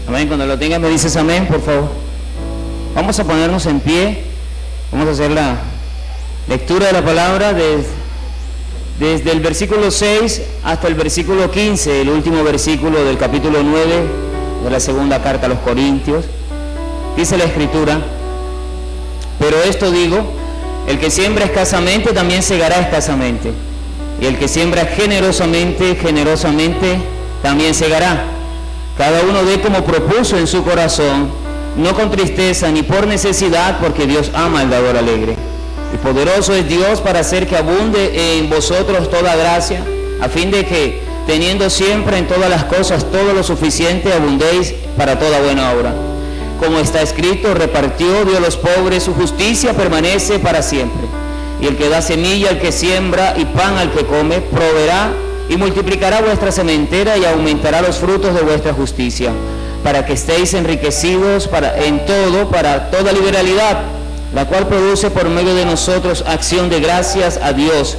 Amén. Cuando lo tengas me dices amén, por favor. Vamos a ponernos en pie. Vamos a hacer la lectura de la palabra desde el versículo 6 hasta el versículo 15, el último versículo del capítulo 9 de la segunda carta a los Corintios. Dice la Escritura: pero esto digo, el que siembra escasamente también segará escasamente, y el que siembra generosamente, generosamente también segará. Cada uno dé como propuso en su corazón, no con tristeza ni por necesidad, porque Dios ama al dador alegre. Y poderoso es Dios para hacer que abunde en vosotros toda gracia, a fin de que, teniendo siempre en todas las cosas todo lo suficiente, abundéis para toda buena obra. Como está escrito, repartió, dio a los pobres, su justicia permanece para siempre. Y el que da semilla al que siembra y pan al que come, proveerá y multiplicará vuestra sementera y aumentará los frutos de vuestra justicia, para que estéis enriquecidos en todo, para toda liberalidad, la cual produce por medio de nosotros acción de gracias a Dios,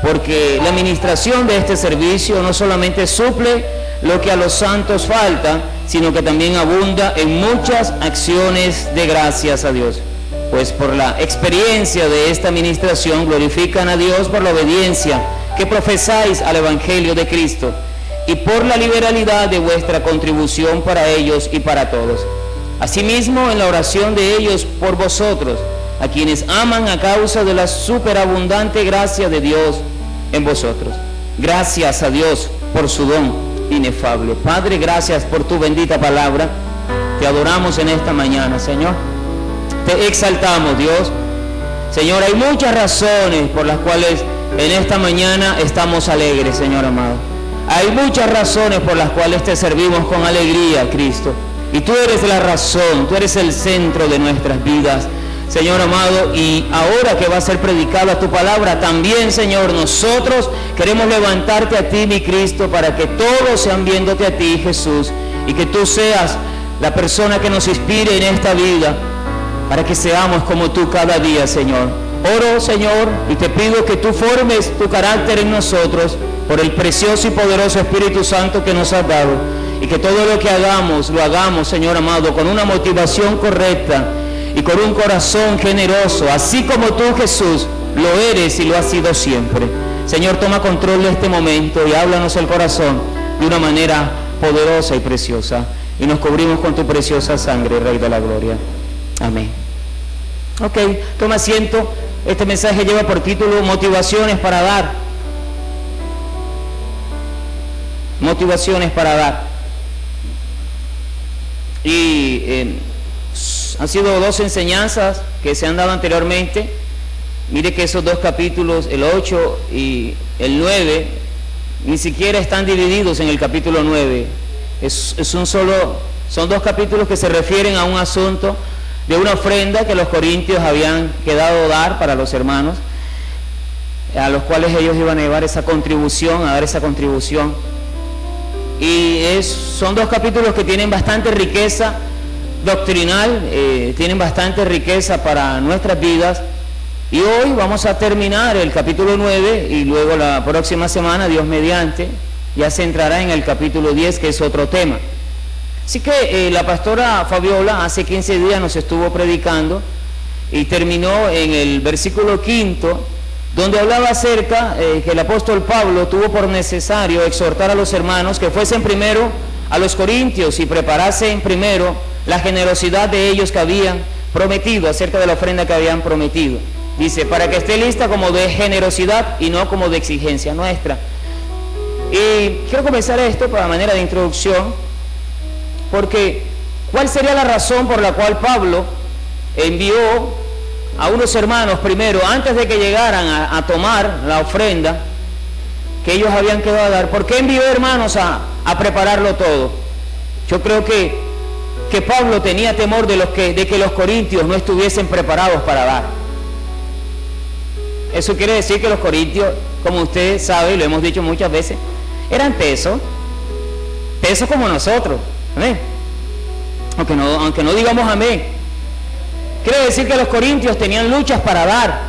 porque la administración de este servicio no solamente suple lo que a los santos falta, sino que también abunda en muchas acciones de gracias a Dios. Pues por la experiencia de esta administración glorifican a Dios por la obediencia que profesáis al Evangelio de Cristo, y por la liberalidad de vuestra contribución para ellos y para todos. Asimismo, en la oración de ellos por vosotros, a quienes aman a causa de la superabundante gracia de Dios en vosotros. Gracias a Dios por su don inefable. Padre, gracias por tu bendita palabra. Te adoramos en esta mañana, Señor. Te exaltamos, Dios. Señor, hay muchas razones por las cuales en esta mañana estamos alegres, Señor amado. Hay muchas razones por las cuales te servimos con alegría, Cristo. Y tú eres la razón, tú eres el centro de nuestras vidas, Señor amado. Y ahora que va a ser predicada tu palabra, también, Señor, nosotros queremos levantarte a ti, mi Cristo, para que todos sean viéndote a ti, Jesús, y que tú seas la persona que nos inspire en esta vida, para que seamos como tú cada día, Señor. Oro, Señor, y te pido que tú formes tu carácter en nosotros por el precioso y poderoso Espíritu Santo que nos has dado, y que todo lo que hagamos, lo hagamos, Señor amado, con una motivación correcta y con un corazón generoso, así como tú, Jesús, lo eres y lo has sido siempre. Señor, toma control de este momento y háblanos el corazón de una manera poderosa y preciosa, y nos cubrimos con tu preciosa sangre, Rey de la Gloria. Amén. Ok, toma asiento. Este mensaje lleva por título Motivaciones para dar. Motivaciones para dar. Y han sido dos enseñanzas que se han dado anteriormente. Mire que esos dos capítulos, el 8 y el 9, ni siquiera están divididos en el capítulo 9. Son dos capítulos que se refieren a un asunto de una ofrenda que los corintios habían quedado dar para los hermanos, a los cuales ellos iban a llevar esa contribución, a dar esa contribución. Y son dos capítulos que tienen bastante riqueza doctrinal, tienen bastante riqueza para nuestras vidas. Y hoy vamos a terminar el capítulo 9 y luego la próxima semana, Dios mediante, ya se entrará en el capítulo 10, que es otro tema. Así que la pastora Fabiola hace 15 días nos estuvo predicando y terminó en el versículo 5, donde hablaba acerca que el apóstol Pablo tuvo por necesario exhortar a los hermanos que fuesen primero a los corintios y preparasen primero la generosidad de ellos que habían prometido, acerca de la ofrenda que habían prometido. Dice, para que esté lista como de generosidad y no como de exigencia nuestra. Y quiero comenzar esto para manera de introducción, porque ¿cuál sería la razón por la cual Pablo envió a unos hermanos primero, antes de que llegaran a tomar la ofrenda que ellos habían quedado a dar? ¿Por qué envió hermanos a prepararlo todo? Yo creo que Pablo tenía temor de que los corintios no estuviesen preparados para dar. Eso quiere decir que los corintios, como usted sabe y lo hemos dicho muchas veces, eran tesos como nosotros. Amén. Aunque no digamos amén. Quiere decir que los corintios tenían luchas para dar.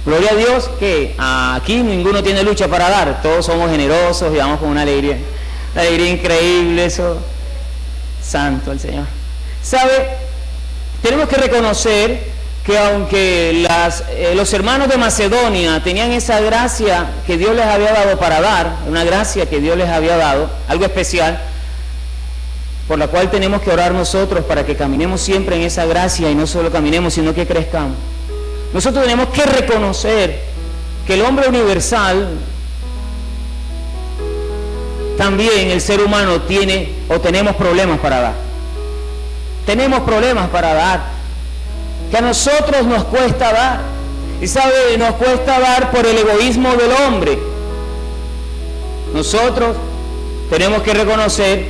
Gloria a Dios que aquí ninguno tiene lucha para dar. Todos somos generosos y damos con una alegría increíble eso. Santo el Señor. ¿Sabe? Tenemos que reconocer que aunque los hermanos de Macedonia tenían esa gracia que Dios les había dado para dar, una gracia que Dios les había dado, algo especial, por la cual tenemos que orar nosotros para que caminemos siempre en esa gracia y no solo caminemos, sino que crezcamos. Nosotros tenemos que reconocer que el hombre universal, también el ser humano tiene o tenemos problemas para dar. Tenemos problemas para dar. Que a nosotros nos cuesta dar. Y sabe, nos cuesta dar por el egoísmo del hombre. Nosotros tenemos que reconocer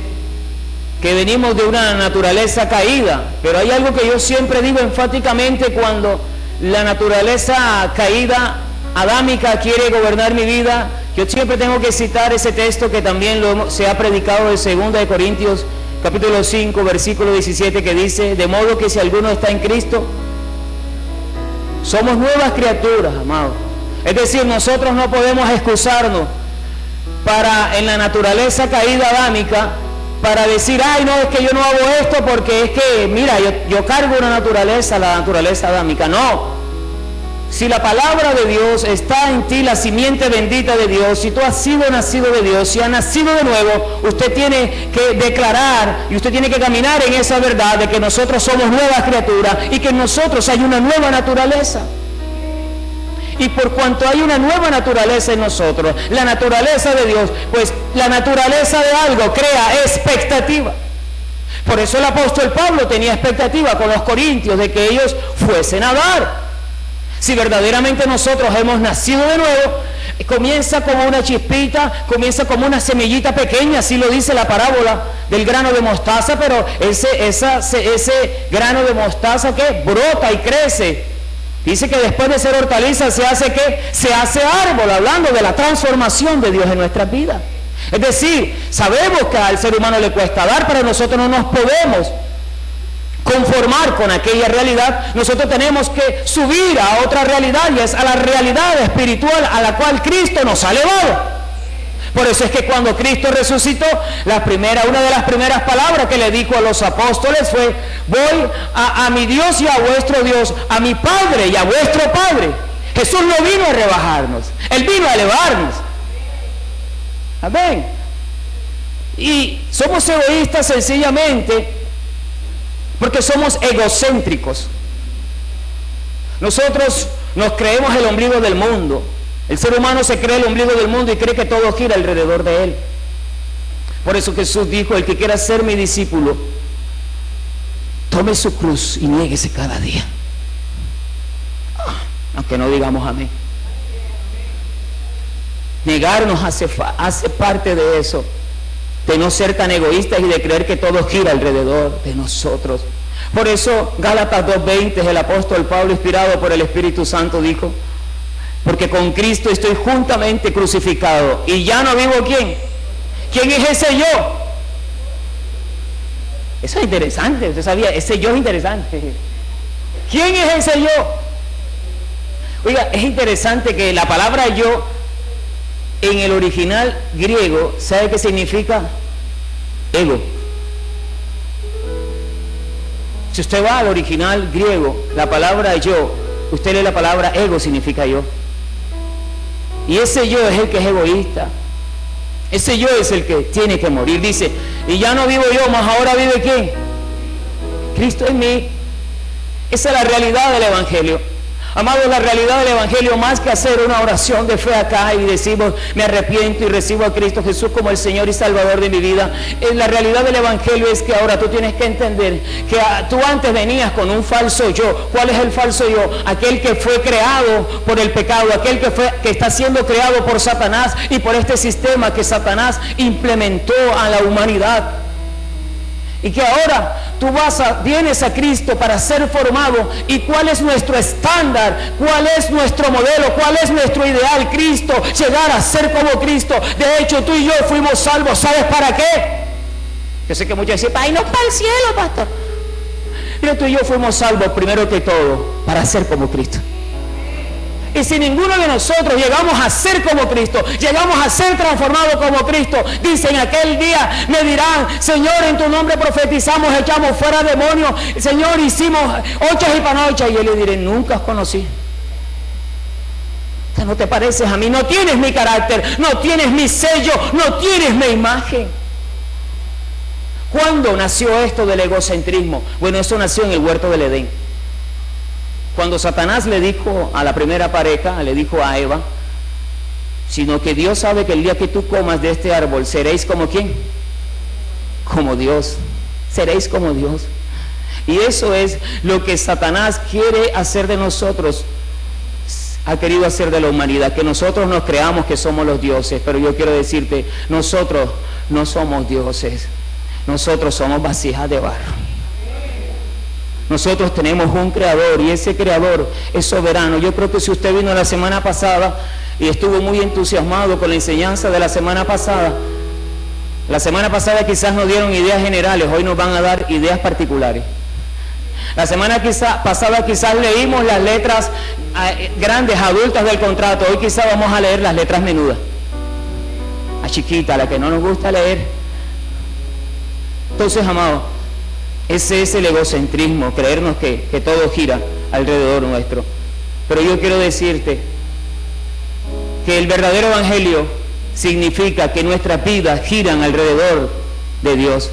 que venimos de una naturaleza caída. Pero hay algo que yo siempre digo enfáticamente cuando la naturaleza caída adámica quiere gobernar mi vida. Yo siempre tengo que citar ese texto que también se ha predicado de 2 Corintios capítulo 5, versículo 17, que dice: de modo que si alguno está en Cristo, somos nuevas criaturas, amados. Es decir, nosotros no podemos excusarnos en la naturaleza caída adámica para decir, ay, no, es que yo no hago esto porque es que, mira, yo cargo una naturaleza, la naturaleza adámica. No. Si la palabra de Dios está en ti, la simiente bendita de Dios, si tú has sido nacido de Dios, si has nacido de nuevo, usted tiene que declarar y usted tiene que caminar en esa verdad de que nosotros somos nuevas criaturas y que en nosotros hay una nueva naturaleza. Y por cuanto hay una nueva naturaleza en nosotros, la naturaleza de Dios, pues la naturaleza de algo crea expectativa. Por eso el apóstol Pablo tenía expectativa con los corintios de que ellos fuesen a dar. Si verdaderamente nosotros hemos nacido de nuevo, comienza como una chispita, comienza como una semillita pequeña, así lo dice la parábola del grano de mostaza, pero ese grano de mostaza que brota y crece. Dice que después de ser hortaliza se hace ¿qué? Se hace árbol, hablando de la transformación de Dios en nuestras vidas. Es decir, sabemos que al ser humano le cuesta dar, pero nosotros no nos podemos conformar con aquella realidad. Nosotros tenemos que subir a otra realidad, y es a la realidad espiritual a la cual Cristo nos ha elevado. Por eso es que cuando Cristo resucitó, una de las primeras palabras que le dijo a los apóstoles fue: voy a mi Dios y a vuestro Dios, a mi Padre y a vuestro Padre. Jesús no vino a rebajarnos, Él vino a elevarnos. Amén. Y somos egoístas sencillamente porque somos egocéntricos. Nosotros nos creemos el ombligo del mundo. El ser humano se cree el ombligo del mundo y cree que todo gira alrededor de él. Por eso Jesús dijo: el que quiera ser mi discípulo, tome su cruz y niéguese cada día. Aunque no digamos amén. Negarnos hace parte de eso, de no ser tan egoístas y de creer que todo gira alrededor de nosotros. Por eso Gálatas 2:20, el apóstol Pablo, inspirado por el Espíritu Santo, dijo: porque con Cristo estoy juntamente crucificado, y ya no vivo ¿quién? ¿Quién es ese yo? Eso es interesante, usted sabía, ese yo es interesante. ¿Quién es ese yo? Oiga, es interesante que la palabra yo en el original griego, ¿sabe qué significa? Ego. Si usted va al original griego, la palabra yo, usted lee la palabra ego, significa yo. Y ese yo es el que es egoísta. Ese yo es el que tiene que morir. Dice: y ya no vivo yo, mas ahora vive ¿quién? Cristo en mí. Esa es la realidad del Evangelio. Amados, la realidad del Evangelio, más que hacer una oración de fe acá y decimos: me arrepiento y recibo a Cristo Jesús como el Señor y Salvador de mi vida, la realidad del Evangelio es que ahora tú tienes que entender que tú antes venías con un falso yo. ¿Cuál es el falso yo? Aquel que fue creado por el pecado, aquel que está siendo creado por Satanás y por este sistema que Satanás implementó a la humanidad. Y que ahora tú vienes a Cristo para ser formado. ¿Y cuál es nuestro estándar? ¿Cuál es nuestro modelo? ¿Cuál es nuestro ideal? Cristo, llegar a ser como Cristo. De hecho, tú y yo fuimos salvos. ¿Sabes para qué? Yo sé que muchos dicen: ¡ay, no, para el cielo, pastor! Mira, tú y yo fuimos salvos primero que todo para ser como Cristo. Y si ninguno de nosotros llegamos a ser como Cristo, llegamos a ser transformados como Cristo, dicen aquel día, me dirán, Señor, en tu nombre profetizamos, echamos fuera demonios, Señor, hicimos ochas y panochas. Y yo le diré, nunca os conocí. No te pareces a mí, no tienes mi carácter, no tienes mi sello, no tienes mi imagen. ¿Cuándo nació esto del egocentrismo? Bueno, eso nació en el huerto del Edén. Cuando Satanás le dijo a la primera pareja, le dijo a Eva, sino que Dios sabe que el día que tú comas de este árbol, ¿seréis como quién? Como Dios. Seréis como Dios. Y eso es lo que Satanás quiere hacer de nosotros. Ha querido hacer de la humanidad, que nosotros nos creamos que somos los dioses, pero yo quiero decirte, nosotros no somos dioses, nosotros somos vasijas de barro. Nosotros tenemos un creador y ese creador es soberano. Yo creo que si usted vino la semana pasada y estuvo muy entusiasmado con la enseñanza de la semana pasada quizás nos dieron ideas generales, hoy nos van a dar ideas particulares. La semana pasada quizás leímos las letras grandes, adultas del contrato. Hoy quizás vamos a leer las letras menudas. A chiquita, la que no nos gusta leer. Entonces, amado, ese es el egocentrismo, creernos que todo gira alrededor nuestro. Pero yo quiero decirte que el verdadero evangelio significa que nuestras vidas giran alrededor de Dios.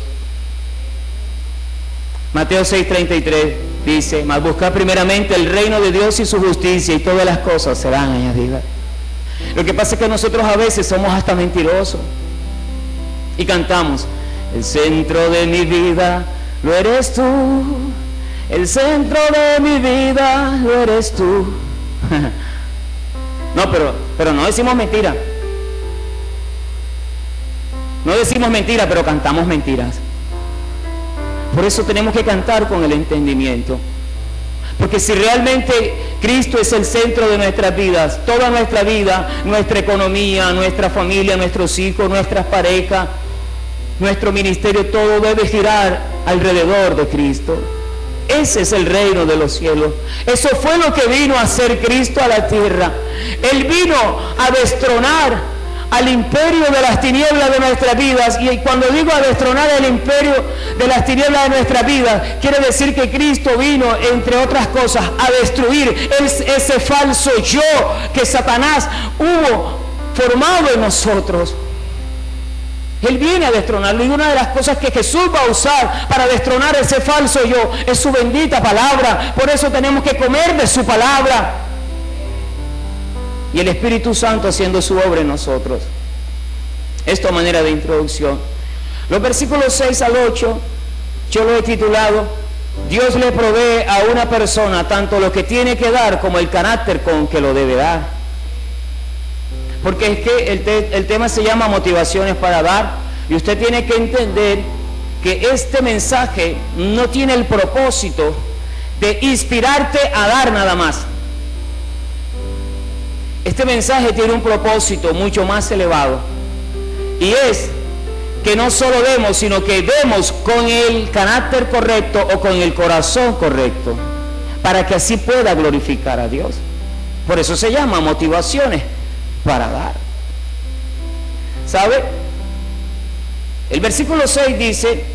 Mateo 6:33 dice, mas buscad primeramente el reino de Dios y su justicia y todas las cosas serán añadidas. Lo que pasa es que nosotros a veces somos hasta mentirosos y cantamos, el centro de mi vida lo eres tú, el centro de mi vida lo eres tú. No, pero no decimos mentira. No decimos mentira, pero cantamos mentiras. Por eso tenemos que cantar con el entendimiento. Porque si realmente Cristo es el centro de nuestras vidas, toda nuestra vida, nuestra economía, nuestra familia, nuestros hijos, nuestras parejas, nuestro ministerio, todo debe girar alrededor de Cristo. Ese es el reino de los cielos. Eso fue lo que vino a hacer Cristo a la tierra. Él vino a destronar al imperio de las tinieblas de nuestras vidas. Y cuando digo a destronar el imperio de las tinieblas de nuestras vidas, quiere decir que Cristo vino, entre otras cosas, a destruir ese falso yo que Satanás hubo formado en nosotros. Él viene a destronarlo, y una de las cosas que Jesús va a usar para destronar ese falso yo es su bendita palabra. Por eso tenemos que comer de su palabra. Y el Espíritu Santo haciendo su obra en nosotros. Esto a manera de introducción. Los versículos 6 al 8, yo lo he titulado, Dios le provee a una persona tanto lo que tiene que dar como el carácter con que lo debe dar. Porque es que el tema se llama motivaciones para dar, y usted tiene que entender que este mensaje no tiene el propósito de inspirarte a dar nada más. Este mensaje tiene un propósito mucho más elevado, y es que no solo demos, sino que demos con el carácter correcto o con el corazón correcto, para que así pueda glorificar a Dios. Por eso se llama motivaciones para dar. ¿Sabe? El versículo 6 dice,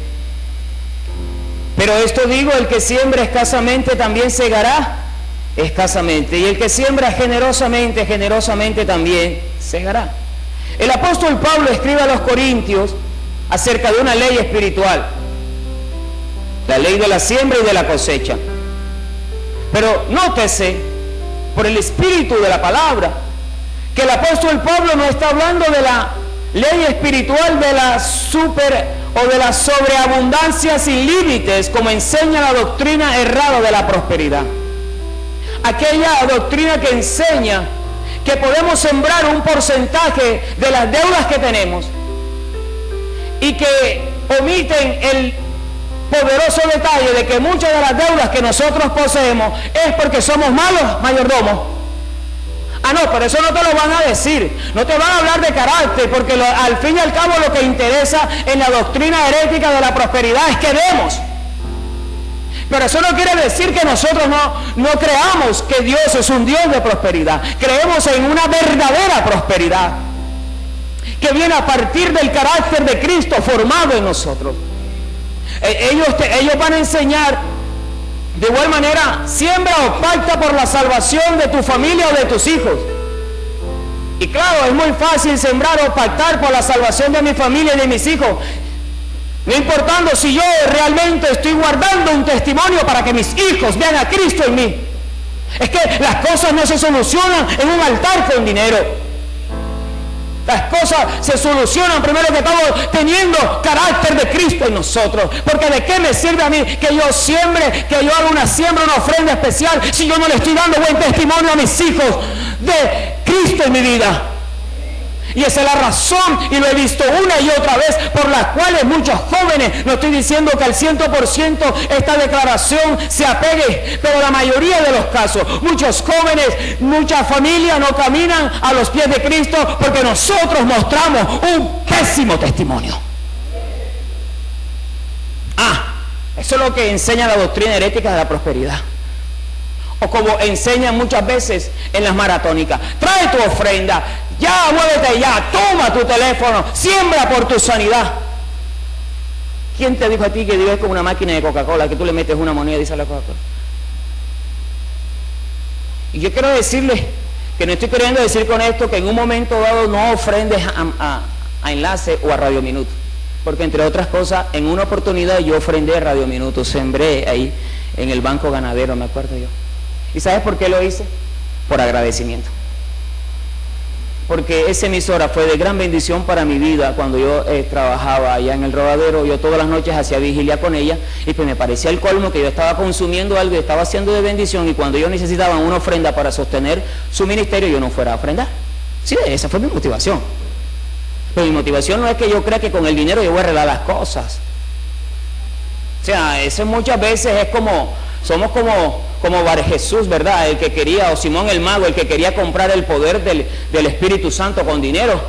pero esto digo, el que siembra escasamente también segará escasamente, y el que siembra generosamente, generosamente también segará. El apóstol Pablo escribe a los Corintios acerca de una ley espiritual, la ley de la siembra y de la cosecha. Pero nótese, por el espíritu de la palabra, que el apóstol Pablo no está hablando de la ley espiritual de la de la sobreabundancia sin límites, como enseña la doctrina errada de la prosperidad. Aquella doctrina que enseña que podemos sembrar un porcentaje de las deudas que tenemos, y que omiten el poderoso detalle de que muchas de las deudas que nosotros poseemos es porque somos malos mayordomos. Ah, no, pero eso no te lo van a decir, no te van a hablar de carácter, porque al fin y al cabo lo que interesa en la doctrina herética de la prosperidad es que demos. Pero eso no quiere decir que nosotros no creamos que Dios es un Dios de prosperidad. Creemos en una verdadera prosperidad que viene a partir del carácter de Cristo formado en nosotros. Ellos van a enseñar de igual manera: siembra o pacta por la salvación de tu familia o de tus hijos. Y claro, es muy fácil sembrar o pactar por la salvación de mi familia y de mis hijos, no importando si yo realmente estoy guardando un testimonio para que mis hijos vean a Cristo en mí. Es que las cosas no se solucionan en un altar con dinero. Las cosas se solucionan primero que todo teniendo carácter de Cristo en nosotros. Porque ¿de qué me sirve a mí que yo siembre, que yo haga una siembra, una ofrenda especial, si yo no le estoy dando buen testimonio a mis hijos de Cristo en mi vida? Y esa es la razón, y lo he visto una y otra vez, por las cuales muchos jóvenes, no estoy diciendo que al 100% esta declaración se apegue, pero la mayoría de los casos, muchos jóvenes, muchas familias no caminan a los pies de Cristo porque nosotros mostramos un pésimo testimonio. Eso es lo que enseña la doctrina herética de la prosperidad. O como enseñan muchas veces en las maratónicas: trae tu ofrenda, ya, muévete ya, toma tu teléfono, siembra por tu sanidad. ¿Quién te dijo a ti que Dios es como una máquina de Coca-Cola, que tú le metes una moneda y dice la Coca-Cola? Y yo quiero decirles que no estoy queriendo decir con esto que en un momento dado no ofrendes a Enlace o a Radio Minuto, porque entre otras cosas, en una oportunidad yo ofrendé a Radio Minuto, sembré ahí en el Banco Ganadero, me acuerdo yo. ¿Y sabes por qué lo hice? Por agradecimiento. Porque esa emisora fue de gran bendición para mi vida. Cuando yo trabajaba allá en el Rodadero, yo todas las noches hacía vigilia con ella, y pues me parecía el colmo que yo estaba consumiendo algo y estaba haciendo de bendición, y cuando ellos necesitaban una ofrenda para sostener su ministerio, yo no fuera a ofrendar. Sí, esa fue mi motivación. Pero mi motivación no es que yo crea que con el dinero yo voy a arreglar las cosas. O sea, eso muchas veces es somos como Bar Jesús, ¿verdad? El que quería, o Simón el Mago, el que quería comprar el poder del Espíritu Santo con dinero.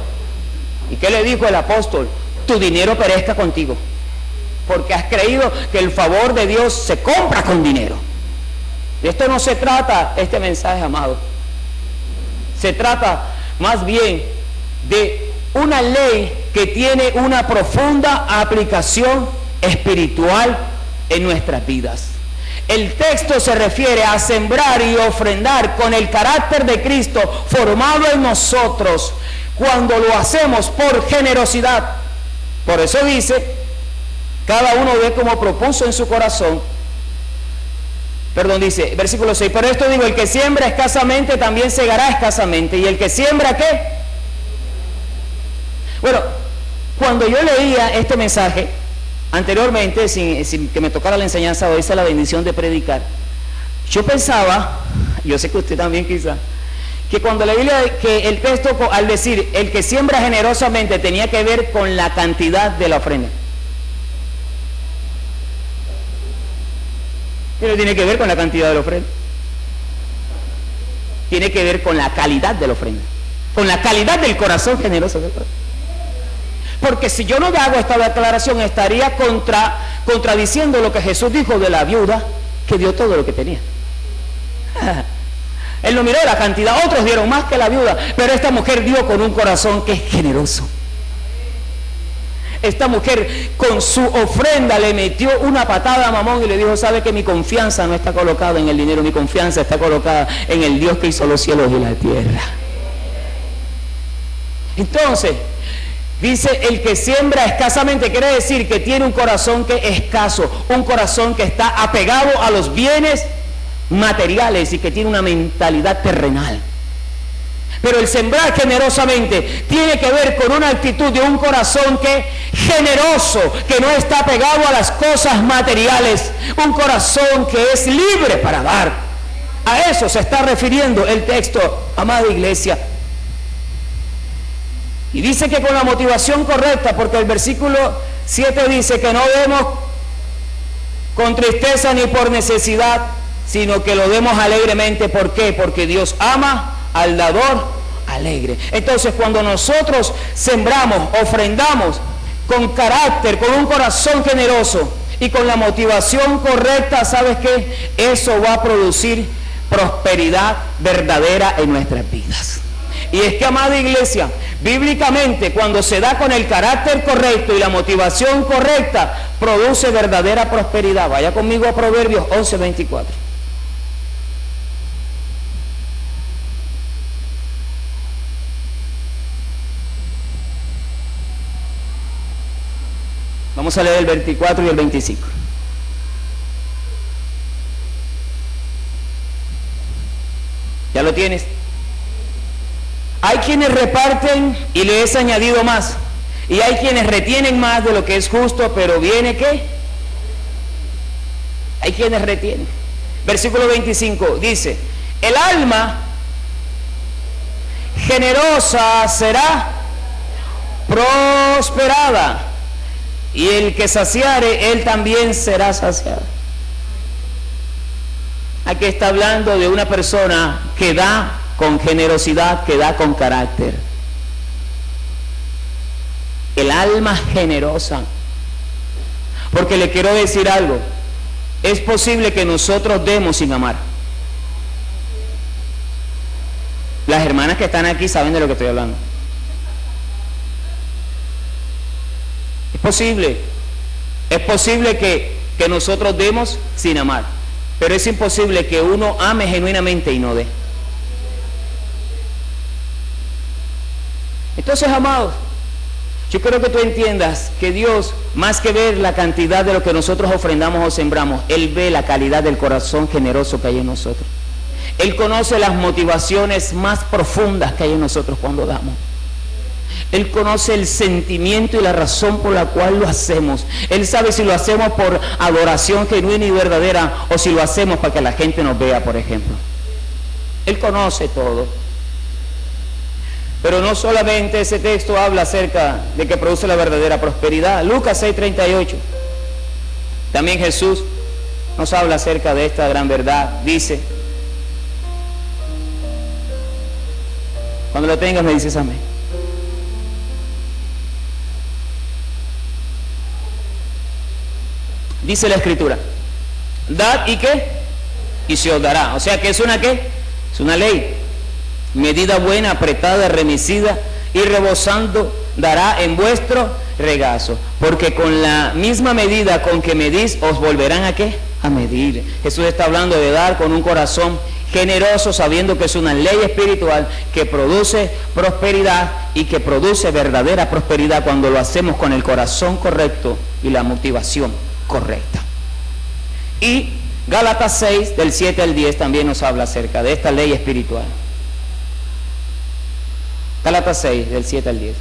¿Y qué le dijo el apóstol? Tu dinero perezca contigo, porque has creído que el favor de Dios se compra con dinero. De esto no se trata este mensaje, amado. Se trata más bien de una ley que tiene una profunda aplicación espiritual en nuestras vidas. El texto se refiere a sembrar y ofrendar con el carácter de Cristo formado en nosotros cuando lo hacemos por generosidad. Por eso dice, cada uno ve como propuso en su corazón. Dice, versículo 6, pero esto digo, el que siembra escasamente también segará escasamente, y el que siembra, ¿qué? Bueno, cuando yo leía este mensaje anteriormente, sin que me tocara la enseñanza, hoy es la bendición de predicar, yo pensaba, yo sé que usted también quizá, que cuando leí que el texto al decir el que siembra generosamente tenía que ver con la cantidad de la ofrenda. ¿Qué no tiene que ver con la cantidad de la ofrenda? Tiene que ver con la calidad de la ofrenda, con la calidad del corazón generoso. Porque si yo no hago esta declaración, estaría contradiciendo lo que Jesús dijo de la viuda que dio todo lo que tenía. Él no miró la cantidad, otros dieron más que la viuda, pero esta mujer dio con un corazón que es generoso. Esta mujer con su ofrenda le metió una patada a Mamón y le dijo: sabe que mi confianza no está colocada en el dinero, mi confianza está colocada en el Dios que hizo los cielos y la tierra. Entonces, dice, el que siembra escasamente, quiere decir que tiene un corazón que es escaso, un corazón que está apegado a los bienes materiales y que tiene una mentalidad terrenal. Pero el sembrar generosamente tiene que ver con una actitud de un corazón que es generoso, que no está apegado a las cosas materiales, un corazón que es libre para dar. A eso se está refiriendo el texto, amada iglesia. Y dice que con la motivación correcta, porque el versículo 7 dice que no demos con tristeza ni por necesidad, sino que lo demos alegremente. ¿Por qué? Porque Dios ama al dador alegre. Entonces, cuando nosotros sembramos, ofrendamos con carácter, con un corazón generoso, Y con la motivación correcta, ¿sabes qué? Eso va a producir prosperidad verdadera en nuestras vidas. Y es que, amada iglesia, bíblicamente, cuando se da con el carácter correcto y la motivación correcta, produce verdadera prosperidad. Vaya conmigo a Proverbios 11:24. Vamos a leer el 24 y el 25. ¿Ya lo tienes? Hay quienes reparten y le es añadido más. Y hay quienes retienen más de lo que es justo, pero viene ¿qué? Hay quienes retienen. Versículo 25 dice, el alma generosa será prosperada, y el que saciare, él también será saciado. Aquí está hablando de una persona que da con generosidad, que da con carácter. El alma generosa. Porque le quiero decir algo, es posible que nosotros demos sin amar. Las hermanas que están aquí saben de lo que estoy hablando. Es posible que nosotros demos sin amar, pero es imposible que uno ame genuinamente y no dé. Entonces, amados, yo quiero que tú entiendas que Dios, más que ver la cantidad de lo que nosotros ofrendamos o sembramos, Él ve la calidad del corazón generoso que hay en nosotros. Él conoce las motivaciones más profundas que hay en nosotros cuando damos. Él conoce el sentimiento y la razón por la cual lo hacemos. Él sabe si lo hacemos por adoración genuina y verdadera o si lo hacemos para que la gente nos vea, por ejemplo. Él conoce todo. Pero no solamente ese texto habla acerca de que produce la verdadera prosperidad. Lucas 6:38. También Jesús nos habla acerca de esta gran verdad. Dice, cuando lo tengas me dices amén. Dice la Escritura, dad y qué, y se os dará. O sea que es una qué, es una ley. Medida buena, apretada, remecida y rebosando dará en vuestro regazo, porque con la misma medida con que medís os volverán a qué, a medir. Jesús está hablando de dar con un corazón generoso, sabiendo que es una ley espiritual que produce prosperidad y que produce verdadera prosperidad cuando lo hacemos con el corazón correcto y la motivación correcta. Y Gálatas 6 del 7 al 10 también nos habla acerca de esta ley espiritual. Gálatas 6 del 7 al 10.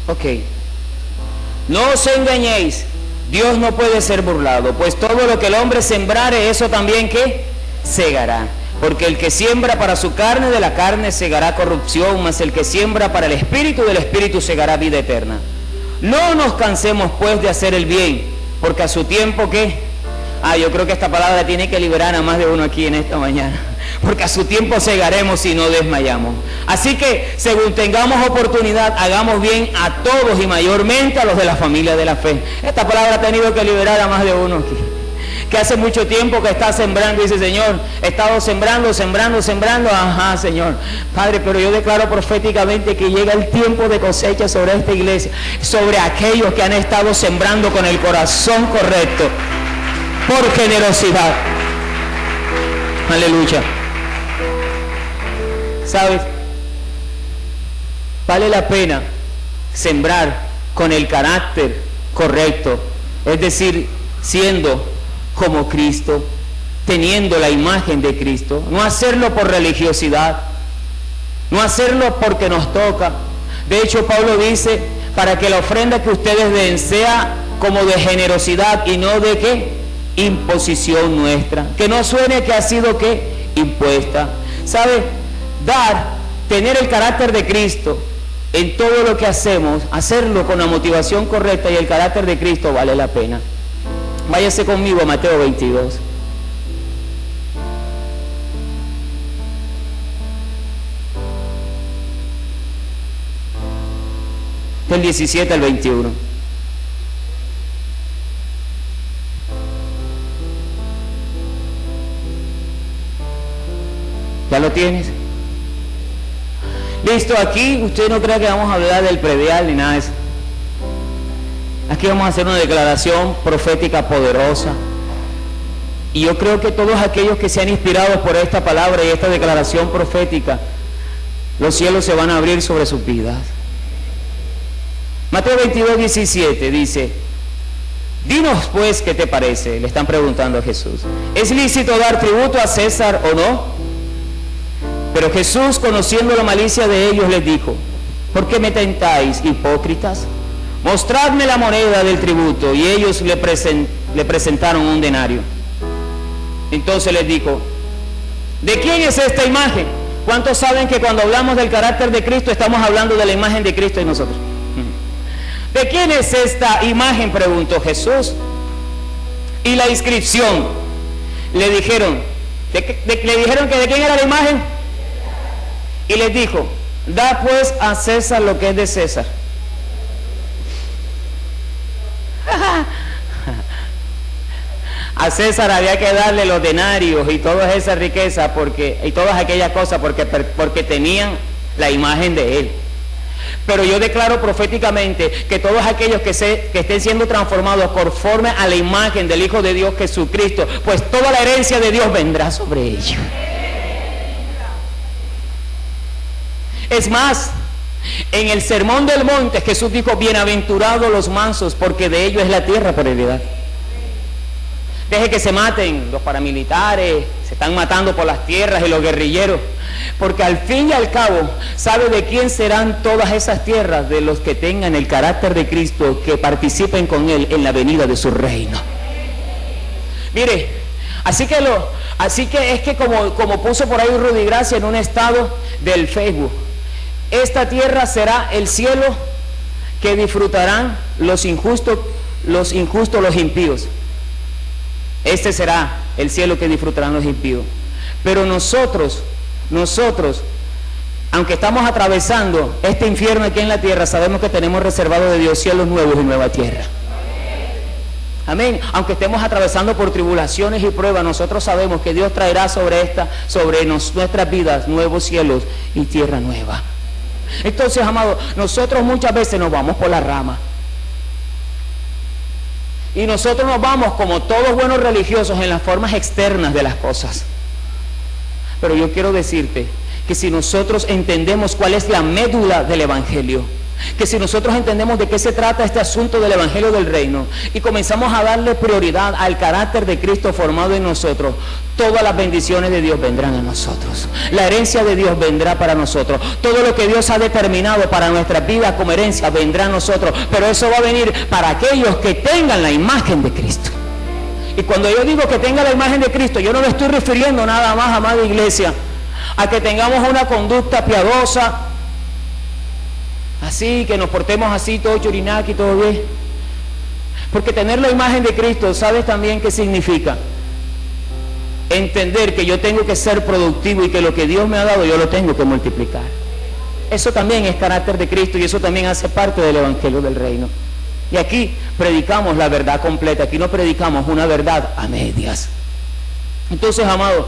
Ok, no os engañéis, Dios no puede ser burlado, pues todo lo que el hombre sembrare, eso también ¿qué? Segará. Porque el que siembra para su carne, de la carne segará corrupción, mas el que siembra para el espíritu, del espíritu segará vida eterna. No nos cansemos pues de hacer el bien, porque a su tiempo ¿qué? Yo creo que esta palabra tiene que liberar a más de uno aquí en esta mañana. Porque a su tiempo segaremos y no desmayamos. Así que, según tengamos oportunidad, hagamos bien a todos y mayormente a los de la familia de la fe. Esta palabra ha tenido que liberar a más de uno aquí. Que hace mucho tiempo que está sembrando y dice, Señor, he estado sembrando. Ajá, Señor. Padre, pero yo declaro proféticamente que llega el tiempo de cosecha sobre esta iglesia, sobre aquellos que han estado sembrando con el corazón correcto, por generosidad. Aleluya. ¿Sabes? Vale la pena sembrar con el carácter correcto, es decir, siendo como Cristo, teniendo la imagen de Cristo, no hacerlo por religiosidad, no hacerlo porque nos toca. De hecho, Pablo dice, para que la ofrenda que ustedes den sea como de generosidad y no de ¿qué? Imposición nuestra. Que no suene que ha sido ¿qué? Impuesta. ¿Sabe? Dar, tener el carácter de Cristo en todo lo que hacemos, hacerlo con la motivación correcta y el carácter de Cristo vale la pena. Váyase conmigo a Mateo 22. Del 17 al 21. ¿Ya lo tienes? Listo, aquí usted no crea que vamos a hablar del predial ni nada de eso. Aquí vamos a hacer una declaración profética poderosa. Y yo creo que todos aquellos que sean inspirados por esta palabra y esta declaración profética, los cielos se van a abrir sobre sus vidas. Mateo 22, 17 dice, dinos pues qué te parece, le están preguntando a Jesús. ¿Es lícito dar tributo a César o no? Pero Jesús, conociendo la malicia de ellos, les dijo, ¿por qué me tentáis, hipócritas? Mostradme la moneda del tributo. Y ellos le presentaron un denario. Entonces les dijo, ¿de quién es esta imagen? ¿Cuántos saben que cuando hablamos del carácter de Cristo estamos hablando de la imagen de Cristo en nosotros? ¿De quién es esta imagen?, preguntó Jesús. Y la inscripción, le dijeron que ¿de quién era la imagen? Y les dijo, da pues a César lo que es de César. A César había que darle los denarios y todas esas riquezas y todas aquellas cosas porque tenían la imagen de él. Pero yo declaro proféticamente que todos aquellos que estén siendo transformados conforme a la imagen del Hijo de Dios Jesucristo, pues toda la herencia de Dios vendrá sobre ellos. Es más, en el Sermón del Monte Jesús dijo, bienaventurados los mansos, porque de ellos es la tierra por heredad. Deje que se maten los paramilitares, se están matando por las tierras y los guerrilleros, porque al fin y al cabo, ¿sabe de quién serán todas esas tierras? De los que tengan el carácter de Cristo, que participen con Él en la venida de su reino. Mire, así que es que como puso por ahí Rudy Gracia en un estado del Facebook, esta tierra será el cielo que disfrutarán los injustos, los impíos. Este será el cielo que disfrutarán los impíos. Pero nosotros, aunque estamos atravesando este infierno aquí en la tierra, sabemos que tenemos reservado de Dios cielos nuevos y nueva tierra. Amén. Aunque estemos atravesando por tribulaciones y pruebas, nosotros sabemos que Dios traerá sobre nuestras vidas nuevos cielos y tierra nueva. Entonces, amados, nosotros muchas veces nos vamos por la rama. Y nosotros nos vamos como todos buenos religiosos en las formas externas de las cosas. Pero yo quiero decirte que si nosotros entendemos cuál es la médula del Evangelio, que si nosotros entendemos de qué se trata este asunto del Evangelio del Reino y comenzamos a darle prioridad al carácter de Cristo formado en nosotros, todas las bendiciones de Dios vendrán a nosotros. La herencia de Dios vendrá para nosotros. Todo lo que Dios ha determinado para nuestras vidas como herencia vendrá a nosotros. Pero eso va a venir para aquellos que tengan la imagen de Cristo. Y cuando yo digo que tenga la imagen de Cristo, yo no me estoy refiriendo nada más, amada iglesia, a que tengamos una conducta piadosa, así, que nos portemos así, todo churinaki, todo bien. Porque tener la imagen de Cristo, ¿sabes también qué significa? Entender que yo tengo que ser productivo y que lo que Dios me ha dado yo lo tengo que multiplicar. Eso también es carácter de Cristo y eso también hace parte del Evangelio del Reino. Y aquí predicamos la verdad completa, aquí no predicamos una verdad a medias. Entonces, amado,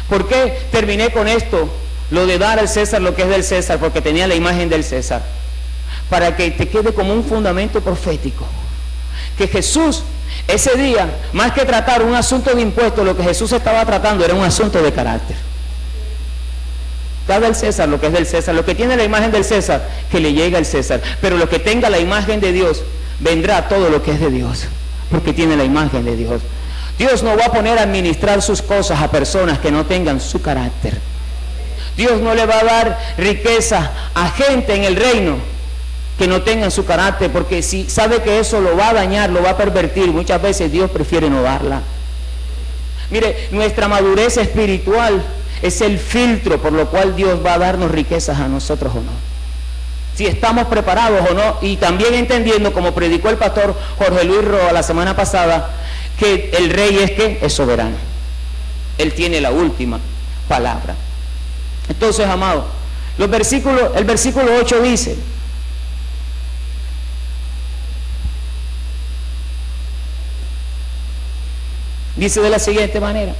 ¿por qué terminé con esto? Lo de dar al César lo que es del César, porque tenía la imagen del César. Para que te quede como un fundamento profético. Que Jesús, ese día, más que tratar un asunto de impuestos, lo que Jesús estaba tratando era un asunto de carácter. Da del César lo que es del César. Lo que tiene la imagen del César, que le llegue al César. Pero lo que tenga la imagen de Dios, vendrá todo lo que es de Dios. Porque tiene la imagen de Dios. Dios no va a poner a administrar sus cosas a personas que no tengan su carácter. Dios no le va a dar riqueza a gente en el reino que no tengan su carácter, porque si sabe que eso lo va a dañar, lo va a pervertir, muchas veces Dios prefiere no darla. Mire, nuestra madurez espiritual es el filtro por lo cual Dios va a darnos riquezas a nosotros o no. Si estamos preparados o no, y también entendiendo, como predicó el pastor Jorge Luis Roa la semana pasada, que el rey es soberano. Él tiene la última palabra. Entonces, amados, el versículo 8 dice de la siguiente manera: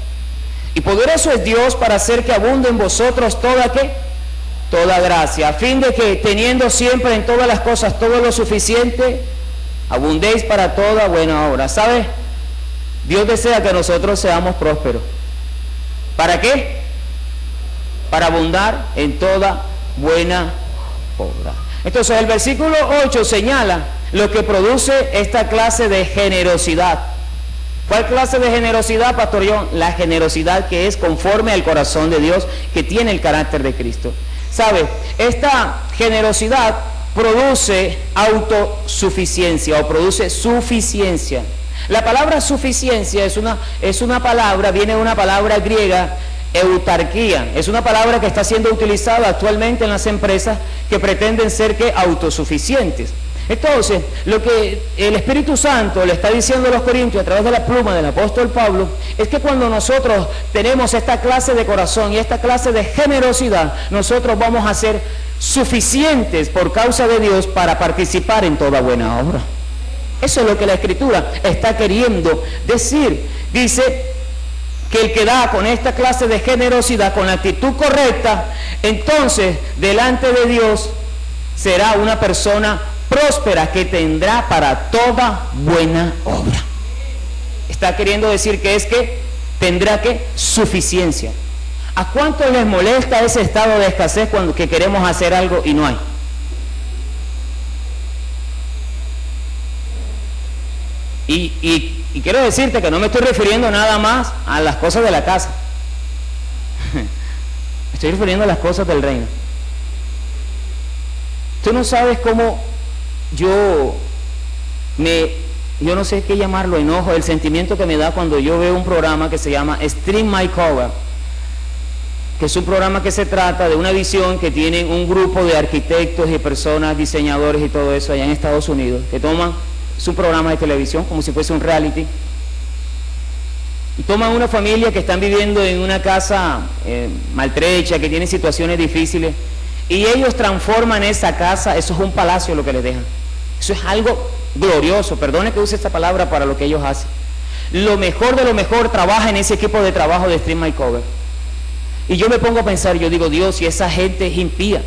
y poderoso es Dios para hacer que abunde en vosotros toda gracia, a fin de que, teniendo siempre en todas las cosas todo lo suficiente, abundéis para toda buena obra. ¿Sabe? Dios desea que nosotros seamos prósperos. ¿Para qué? Para abundar en toda buena obra. Entonces el versículo 8 señala lo que produce esta clase de generosidad. ¿Cuál clase de generosidad, Pastor John? La generosidad que es conforme al corazón de Dios, que tiene el carácter de Cristo. ¿Sabe? Esta generosidad produce autosuficiencia o produce suficiencia. La palabra suficiencia es una palabra, viene de una palabra griega, eutarquía. Es una palabra que está siendo utilizada actualmente en las empresas que pretenden ser autosuficientes. Entonces, lo que el Espíritu Santo le está diciendo a los corintios a través de la pluma del apóstol Pablo es que cuando nosotros tenemos esta clase de corazón y esta clase de generosidad, nosotros vamos a ser suficientes por causa de Dios para participar en toda buena obra. Eso es lo que la Escritura está queriendo decir. Dice que el que da con esta clase de generosidad, con la actitud correcta, entonces delante de Dios será una persona próspera que tendrá para toda buena obra. Está queriendo decir que tendrá suficiencia. ¿A cuántos les molesta ese estado de escasez cuando que queremos hacer algo y no hay? Y quiero decirte que no me estoy refiriendo nada más a las cosas de la casa. Me estoy refiriendo a las cosas del reino. Tú no sabes cómo yo no sé qué llamarlo, enojo, el sentimiento que me da cuando yo veo un programa que se llama Stream My Cover, que es un programa que se trata de una visión que tienen un grupo de arquitectos y personas, diseñadores y todo eso allá en Estados Unidos, que es un programa de televisión como si fuese un reality, y toman una familia que están viviendo en una casa maltrecha, que tiene situaciones difíciles, y ellos transforman esa casa. Eso es un palacio lo que les dejan. Eso es algo glorioso, perdone que use esta palabra para lo que ellos hacen. Lo mejor de lo mejor trabaja en ese equipo de trabajo de Stream My Cover. Y yo me pongo a pensar, yo digo, Dios, si esa gente es impía.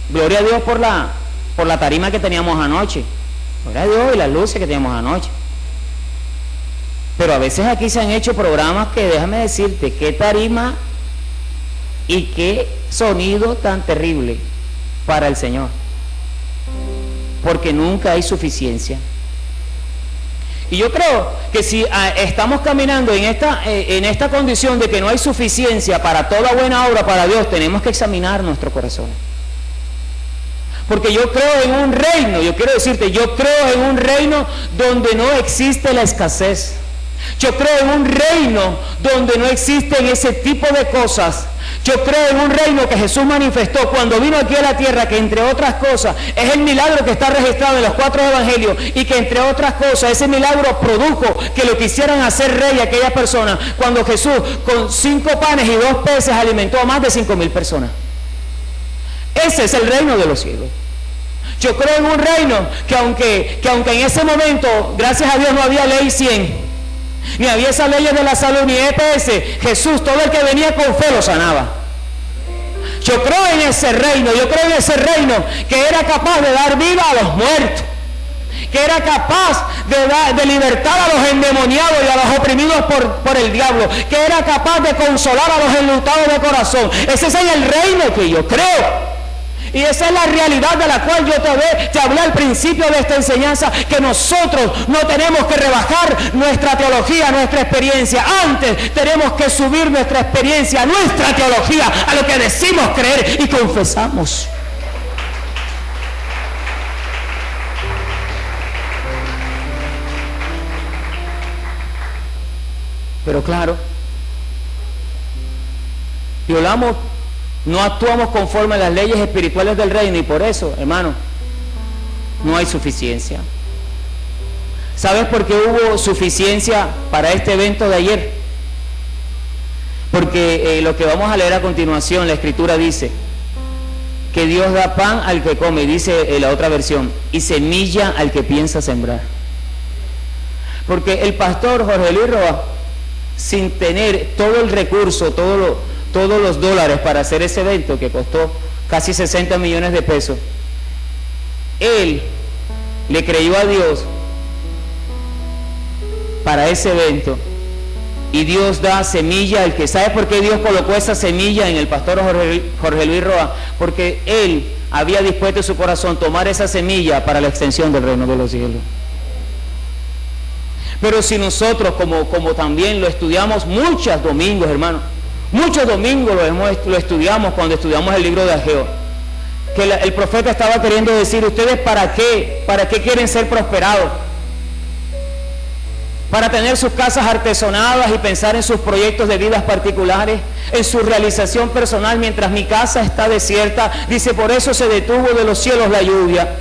Gloria a Dios por la tarima que teníamos anoche. Gloria a Dios y las luces que teníamos anoche. Pero a veces aquí se han hecho programas que, déjame decirte, qué tarima y qué sonido tan terrible para el Señor, porque nunca hay suficiencia. Y yo creo que si estamos caminando en esta condición de que no hay suficiencia para toda buena obra para Dios, tenemos que examinar nuestro corazón. Porque yo creo en un reino, yo quiero decirte, yo creo en un reino donde no existe la escasez. Yo creo en un reino donde no existen ese tipo de cosas. Yo creo en un reino que Jesús manifestó cuando vino aquí a la tierra, que entre otras cosas es el milagro que está registrado en los 4 evangelios, y que entre otras cosas ese milagro produjo que lo quisieran hacer rey a aquellas personas, cuando Jesús con 5 panes y 2 peces alimentó a más de 5,000 personas. Ese es el reino de los cielos. Yo creo en un reino que aunque en ese momento, gracias a Dios, no había ley 100, ni había esas leyes de la salud, ni EPS, Jesús, todo el que venía con fe lo sanaba. Yo creo en ese reino, yo creo en ese reino que era capaz de dar vida a los muertos, que era capaz de libertar a los endemoniados y a los oprimidos por el diablo, que era capaz de consolar a los enlutados de corazón. Ese es el reino que yo creo. Y esa es la realidad de la cual yo te hablé al principio de esta enseñanza, que nosotros no tenemos que rebajar nuestra teología, nuestra experiencia. Antes tenemos que subir nuestra experiencia, nuestra teología, a lo que decimos creer y confesamos. Pero claro, no actuamos conforme a las leyes espirituales del reino, y por eso, hermano, no hay suficiencia. ¿Sabes por qué hubo suficiencia para este evento de ayer? Porque lo que vamos a leer a continuación, la Escritura dice que Dios da pan al que come, dice la otra versión, y semilla al que piensa sembrar. Porque el pastor Jorge Luis Roa, sin tener todo el recurso, todos los dólares para hacer ese evento que costó casi 60 millones de pesos, él le creyó a Dios para ese evento, y Dios da semilla al que... ¿Sabe por qué Dios colocó esa semilla en el pastor Jorge Luis Roa? Porque él había dispuesto en su corazón tomar esa semilla para la extensión del reino de los cielos. Pero si nosotros, como también lo estudiamos muchos domingos, hermano, muchos domingos lo estudiamos cuando estudiamos el libro de Ageo, que el profeta estaba queriendo decir, ¿ustedes para qué quieren ser prosperados? ¿Para tener sus casas artesonadas y pensar en sus proyectos de vidas particulares, en su realización personal mientras mi casa está desierta? Dice, por eso se detuvo de los cielos la lluvia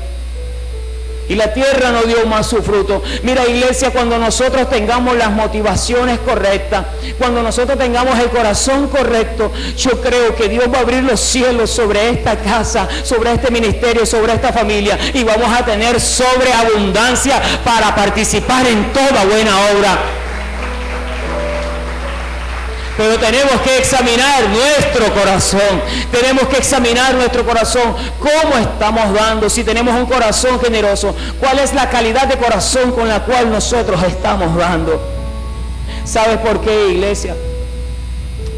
y la tierra no dio más su fruto. Mira, iglesia, cuando nosotros tengamos las motivaciones correctas, cuando nosotros tengamos el corazón correcto, yo creo que Dios va a abrir los cielos sobre esta casa, sobre este ministerio, sobre esta familia, y vamos a tener sobreabundancia para participar en toda buena obra. Pero tenemos que examinar nuestro corazón, tenemos que examinar nuestro corazón, cómo estamos dando, si tenemos un corazón generoso, cuál es la calidad de corazón con la cual nosotros estamos dando. ¿Sabes por qué, iglesia?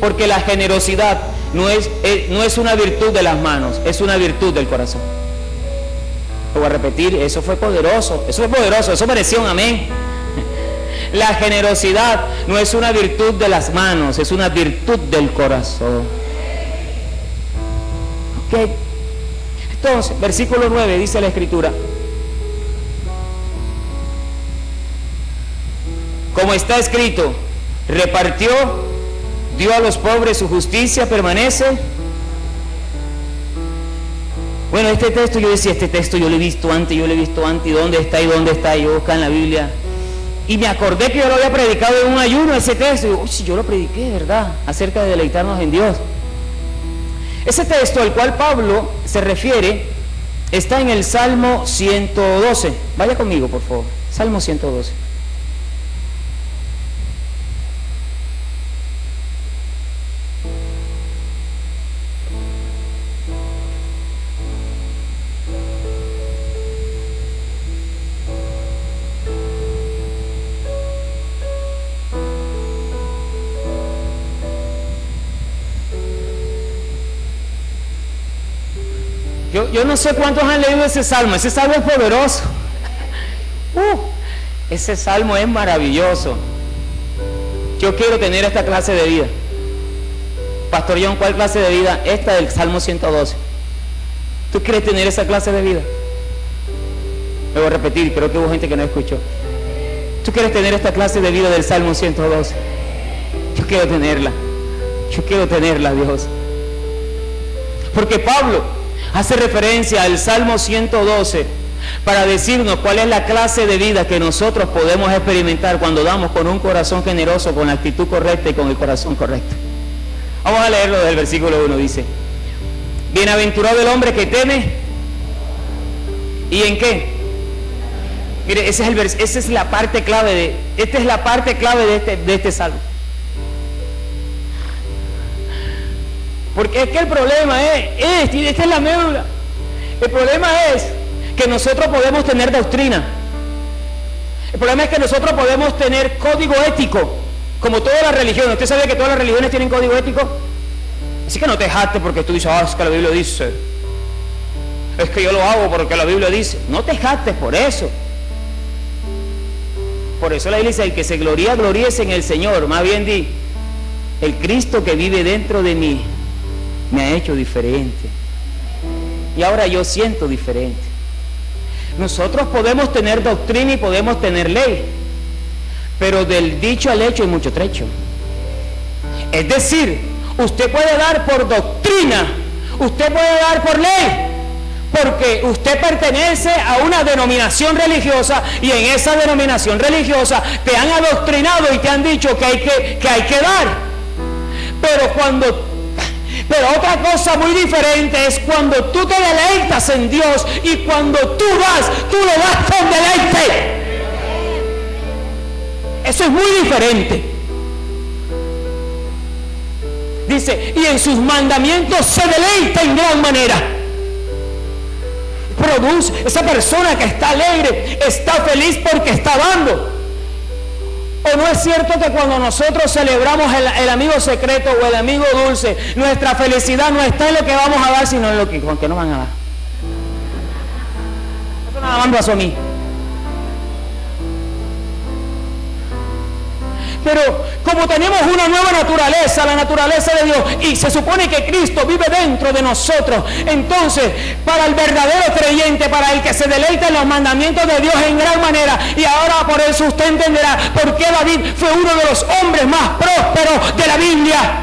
Porque la generosidad no es una virtud de las manos, es una virtud del corazón. Lo voy a repetir, eso fue poderoso, eso mereció un amén. La generosidad no es una virtud de las manos, es una virtud del corazón. ¿Ok? Entonces, versículo 9 dice la Escritura: como está escrito, repartió, dio a los pobres, su justicia permanece. Bueno, este texto yo decía, este texto yo lo he visto antes, ¿y dónde está? Yo buscaba en la Biblia. Y me acordé que yo lo había predicado en un ayuno, ese texto. Y digo, uy, si yo lo prediqué, ¿verdad? Acerca de deleitarnos en Dios. Ese texto al cual Pablo se refiere está en el Salmo 112. Vaya conmigo, por favor. Salmo 112. Yo no sé cuántos han leído ese salmo es poderoso. Ese salmo es maravilloso. Yo quiero tener esta clase de vida. Pastor John, ¿cuál clase de vida? Esta del Salmo 112. ¿Tú quieres tener esa clase de vida? Me voy a repetir, creo que hubo gente que no escuchó. ¿Tú quieres tener esta clase de vida del Salmo 112? Yo quiero tenerla, Dios. Porque Pablo hace referencia al Salmo 112 para decirnos cuál es la clase de vida que nosotros podemos experimentar cuando damos con un corazón generoso, con la actitud correcta y con el corazón correcto. Vamos a leerlo del versículo 1, dice: bienaventurado el hombre que teme. ¿Y en qué? Mire, esta es la parte clave de este salmo. Porque es que el problema esta es la médula. El problema es que nosotros podemos tener doctrina. El problema es que nosotros podemos tener código ético, como todas las religiones. ¿Usted sabía que todas las religiones tienen código ético? Así que no te jactes porque tú dices, es que la Biblia dice. Es que yo lo hago porque la Biblia dice. No te jactes por eso. Por eso la Biblia dice, el que se gloría, gloríese en el Señor. Más bien di, el Cristo que vive dentro de mí me ha hecho diferente. Y ahora yo siento diferente. Nosotros podemos tener doctrina y podemos tener ley, pero del dicho al hecho hay mucho trecho. Es decir, usted puede dar por doctrina, usted puede dar por ley, porque usted pertenece a una denominación religiosa y en esa denominación religiosa te han adoctrinado y te han dicho que hay que dar. Pero otra cosa muy diferente es cuando tú te deleitas en Dios y cuando tú lo das con deleite. Eso es muy diferente. Dice, y en sus mandamientos se deleita en gran manera. Produce, esa persona que está alegre, está feliz porque está dando. ¿O no es cierto que cuando nosotros celebramos el amigo secreto o el amigo dulce, nuestra felicidad no está en lo que vamos a dar, sino en lo que con que nos van a dar? Eso nada más me pasó a mí. Pero como tenemos una nueva naturaleza, la naturaleza de Dios, y se supone que Cristo vive dentro de nosotros, entonces para el verdadero creyente, para el que se deleita en los mandamientos de Dios en gran manera, y ahora por eso usted entenderá por qué David fue uno de los hombres más prósperos de la Biblia.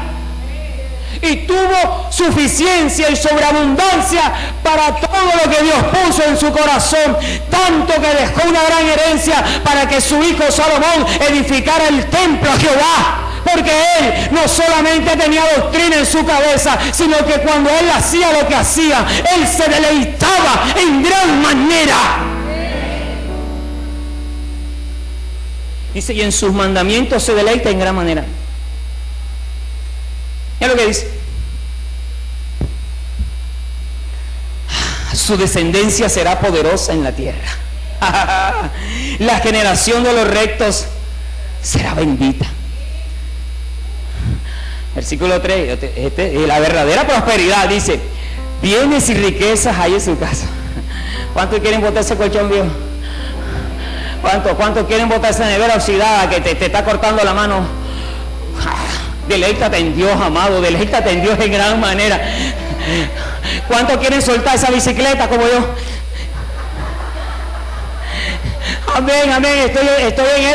Y tuvo suficiencia y sobreabundancia para todo lo que Dios puso en su corazón, tanto que dejó una gran herencia para que su hijo Salomón edificara el templo a Jehová. Porque él no solamente tenía doctrina en su cabeza, sino que cuando él hacía lo que hacía, él se deleitaba en gran manera. Dice, y en sus mandamientos se deleita en gran manera. Mira lo que dice. Su descendencia será poderosa en la tierra. La generación de los rectos será bendita. Versículo 3. La verdadera prosperidad dice, bienes y riquezas hay en su casa. ¿Cuántos quieren botar ese colchón viejo? ¿Cuántos quieren botar esa nevera oxidada que te está cortando la mano? Deleítate en Dios, amado, deleítate en Dios en gran manera. ¿Cuántos quieren soltar esa bicicleta como yo? Amén, amén. Estoy en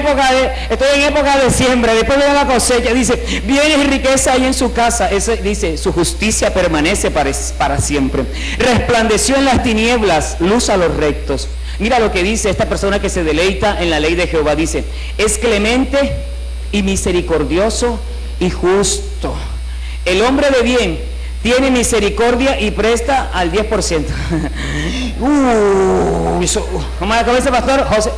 época de siembra. Después de la cosecha, dice, bienes y riqueza hay en su casa. Dice, su justicia permanece para siempre. Resplandeció en las tinieblas, luz a los rectos. Mira lo que dice esta persona que se deleita en la ley de Jehová. Dice, es clemente y misericordioso y justo. El hombre de bien tiene misericordia y presta al 10%. ¿Cómo dice pastor José?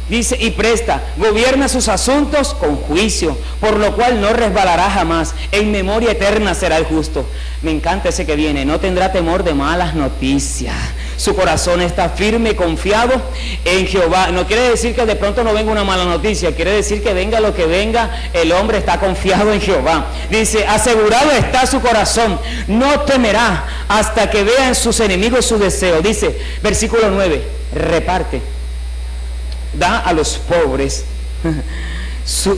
Dice, y presta, gobierna sus asuntos con juicio, por lo cual no resbalará jamás. En memoria eterna será el justo. Me encanta ese que viene. No tendrá temor de malas noticias. Su corazón está firme, confiado en Jehová. No quiere decir que de pronto no venga una mala noticia. Quiere decir que venga lo que venga, el hombre está confiado en Jehová. Dice, asegurado está su corazón. No temerá hasta que vea en sus enemigos su deseo. Dice, versículo 9, reparte. Da a los pobres.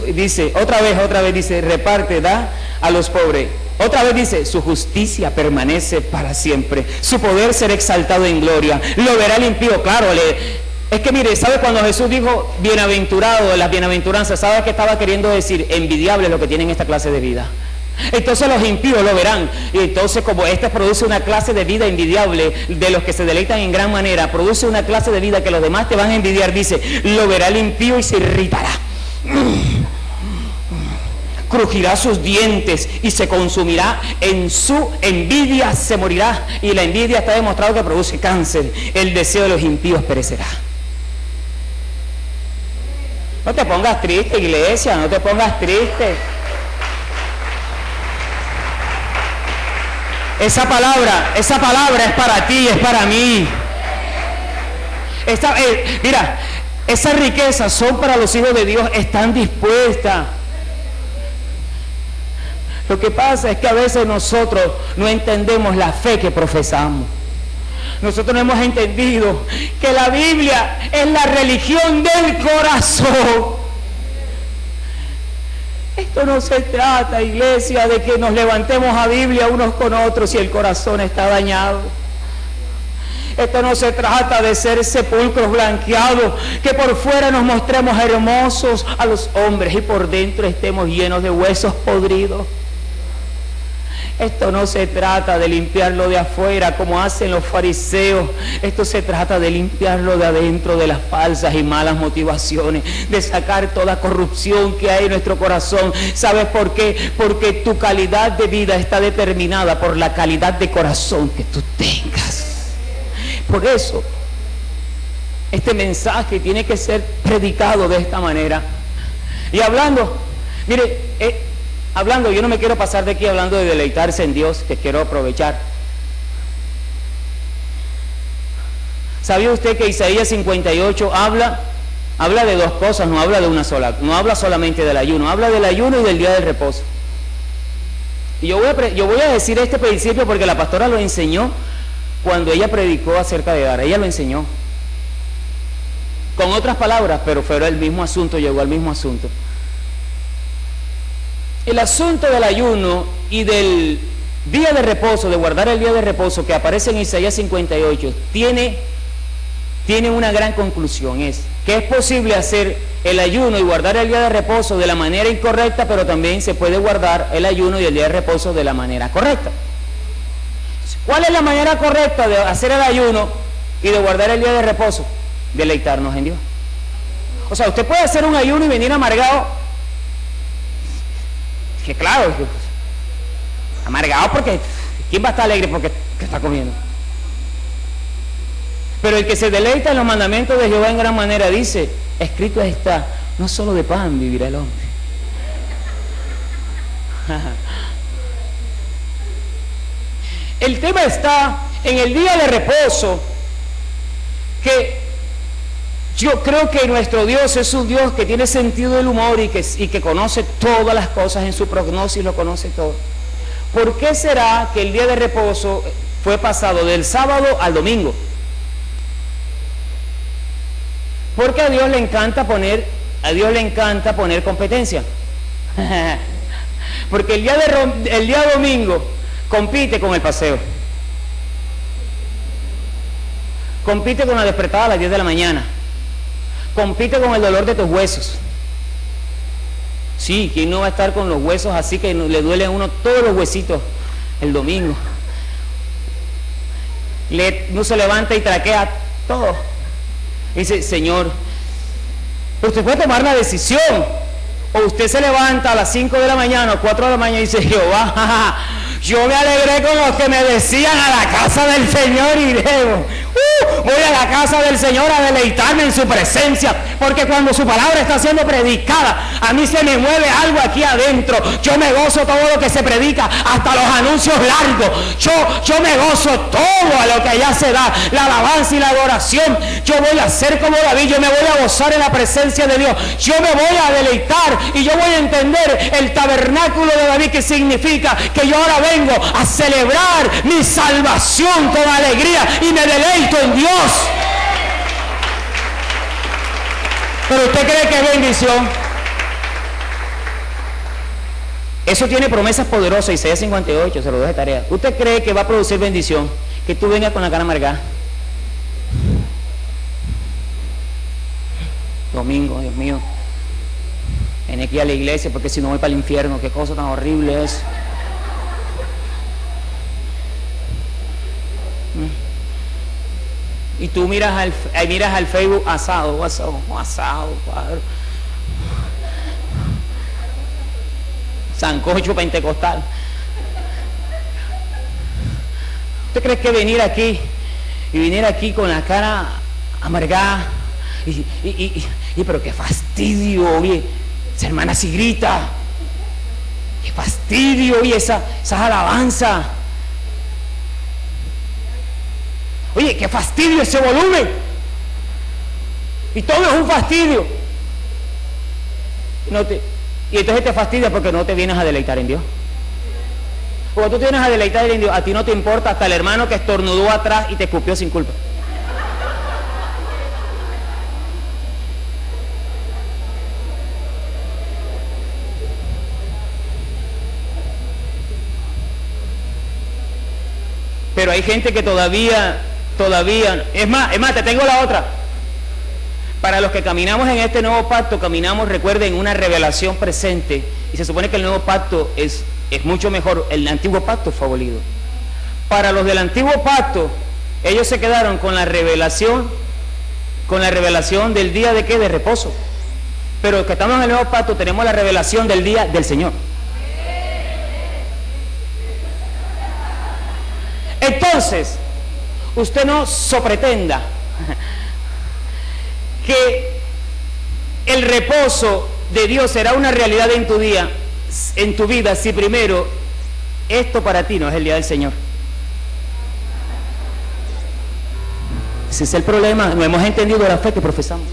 Dice, otra vez dice, reparte, da a los pobres. Otra vez dice, su justicia permanece para siempre. Su poder será exaltado en gloria. Lo verá el impío. Claro, es que mire, ¿sabe cuando Jesús dijo bienaventurado de las bienaventuranzas? ¿Sabe qué estaba queriendo decir? Envidiable lo que tienen esta clase de vida. Entonces los impíos lo verán, y entonces como este produce una clase de vida envidiable de los que se deleitan en gran manera, produce una clase de vida que los demás te van a envidiar. Dice, lo verá el impío y se irritará, crujirá sus dientes y se consumirá, en su envidia se morirá. Y la envidia está demostrado que produce cáncer. El deseo de los impíos perecerá. No te pongas triste, iglesia, no te pongas triste. Esa palabra es para ti, es para mí. Mira, esas riquezas son para los hijos de Dios, están dispuestas. Lo que pasa es que a veces nosotros no entendemos la fe que profesamos. Nosotros no hemos entendido que la Biblia es la religión del corazón. Esto no se trata, iglesia, de que nos levantemos a Biblia unos con otros y el corazón está dañado. Esto no se trata de ser sepulcros blanqueados, que por fuera nos mostremos hermosos a los hombres y por dentro estemos llenos de huesos podridos. Esto no se trata de limpiarlo de afuera como hacen los fariseos. Esto se trata de limpiarlo de adentro, de las falsas y malas motivaciones, de sacar toda corrupción que hay en nuestro corazón. ¿Sabes por qué? Porque tu calidad de vida está determinada por la calidad de corazón que tú tengas. Por eso, este mensaje tiene que ser predicado de esta manera. Y hablando, mire, yo no me quiero pasar de aquí hablando de deleitarse en Dios, que quiero aprovechar. ¿Sabía usted que Isaías 58 habla de dos cosas, no habla de una sola, no habla solamente del ayuno, habla del ayuno y del día del reposo? Y yo voy a decir este principio porque la pastora lo enseñó cuando ella predicó acerca de dar, ella lo enseñó. Con otras palabras, pero fue el mismo asunto, llegó al mismo asunto. El asunto del ayuno y del día de reposo, de guardar el día de reposo que aparece en Isaías 58, tiene una gran conclusión, es que es posible hacer el ayuno y guardar el día de reposo de la manera incorrecta, pero también se puede guardar el ayuno y el día de reposo de la manera correcta. ¿Cuál es la manera correcta de hacer el ayuno y de guardar el día de reposo? Deleitarnos en Dios. O sea, usted puede hacer un ayuno y venir amargado. Que claro, amargado porque ¿quién va a estar alegre porque está comiendo? Pero el que se deleita en los mandamientos de Jehová en gran manera dice, escrito está, no solo de pan vivirá el hombre. El tema está en el día de reposo, que yo creo que nuestro Dios es un Dios que tiene sentido del humor y que conoce todas las cosas en su prognosis, lo conoce todo. ¿Por qué será que el día de reposo fue pasado del sábado al domingo? Porque a Dios le encanta poner competencia. Porque el día domingo compite con el paseo. Compite con la despertada a las 10 de la mañana. Compite con el dolor de tus huesos. Sí, ¿quién no va a estar con los huesos así que le duelen a uno todos los huesitos el domingo? Uno se levanta y traquea todo. Dice, Señor, usted puede tomar la decisión. O usted se levanta a las 5 de la mañana o 4 de la mañana y dice, Jehová, yo me alegré con los que me decían, a la casa del Señor iremos. Voy a la casa del Señor a deleitarme en su presencia, porque cuando su palabra está siendo predicada, a mí se me mueve algo aquí adentro. Yo me gozo todo lo que se predica, hasta los anuncios largos. Yo me gozo todo a lo que allá se da, la alabanza y la adoración. Yo voy a ser como David, yo me voy a gozar en la presencia de Dios. Yo me voy a deleitar y yo voy a entender el tabernáculo de David, que significa que yo ahora vengo a celebrar mi salvación con alegría y me deleito en Dios. Pero usted cree que es bendición. Eso tiene promesas poderosas, Isaías 58, se lo dejo de tarea. ¿Usted cree que va a producir bendición? Que tú vengas con la cara amargada. Domingo, Dios mío, ven aquí a la iglesia porque si no voy para el infierno. Qué cosa tan horrible es. Y tú miras al Facebook asado, padre. Sancocho pentecostal. ¿Usted cree que venir aquí con la cara amargada? Pero qué fastidio, oye, esa hermana sí grita. Qué fastidio, oye, esas alabanzas. Oye, qué fastidio ese volumen. Y todo es un fastidio. Y entonces te fastidia porque no te vienes a deleitar en Dios. Cuando tú tienes a deleitar en Dios, a ti no te importa hasta el hermano que estornudó atrás y te escupió sin culpa. Pero hay gente que todavía, es más, te tengo la otra. Para los que caminamos en este nuevo pacto, caminamos, recuerden, una revelación presente. Y se supone que el nuevo pacto es mucho mejor. El antiguo pacto fue abolido. Para los del antiguo pacto, ellos se quedaron con la revelación del día de qué, de reposo. Pero los que estamos en el nuevo pacto tenemos la revelación del día del Señor. Entonces, usted no sopretenda que el reposo de Dios será una realidad en tu vida, si primero esto para ti no es el día del Señor. Ese es el problema, no hemos entendido la fe que profesamos.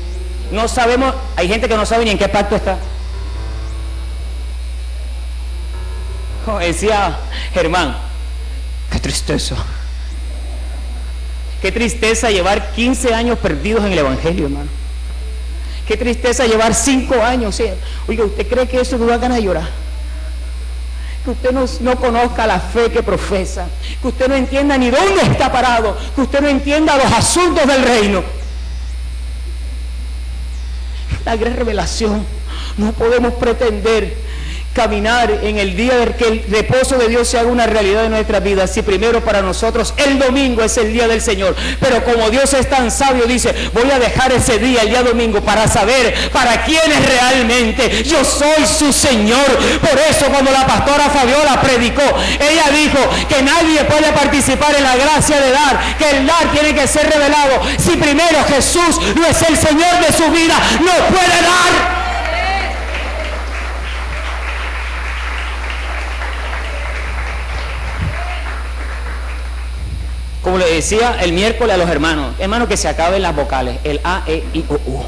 No sabemos, hay gente que no sabe ni en qué pacto está. Como decía Germán, qué tristeza. Qué tristeza llevar 15 años perdidos en el Evangelio, hermano. Qué tristeza llevar 5 años. ¿Sí? Oiga, ¿usted cree que eso no da ganas de llorar? Que usted no conozca la fe que profesa, que usted no entienda ni dónde está parado, que usted no entienda los asuntos del reino. La gran revelación. No podemos pretender caminar en el día de que el reposo de Dios se haga una realidad en nuestras vidas, si primero para nosotros el domingo es el día del Señor. Pero como Dios es tan sabio, dice, voy a dejar ese día, el día domingo, para saber para quién es realmente. Yo soy su Señor. Por eso cuando la pastora Fabiola predicó, ella dijo que nadie puede participar en la gracia de dar, que el dar tiene que ser revelado. Si primero Jesús no es el Señor de su vida, no puede dar. Como le decía el miércoles a los hermanos, que se acaben las vocales, el A, E, I, O, U.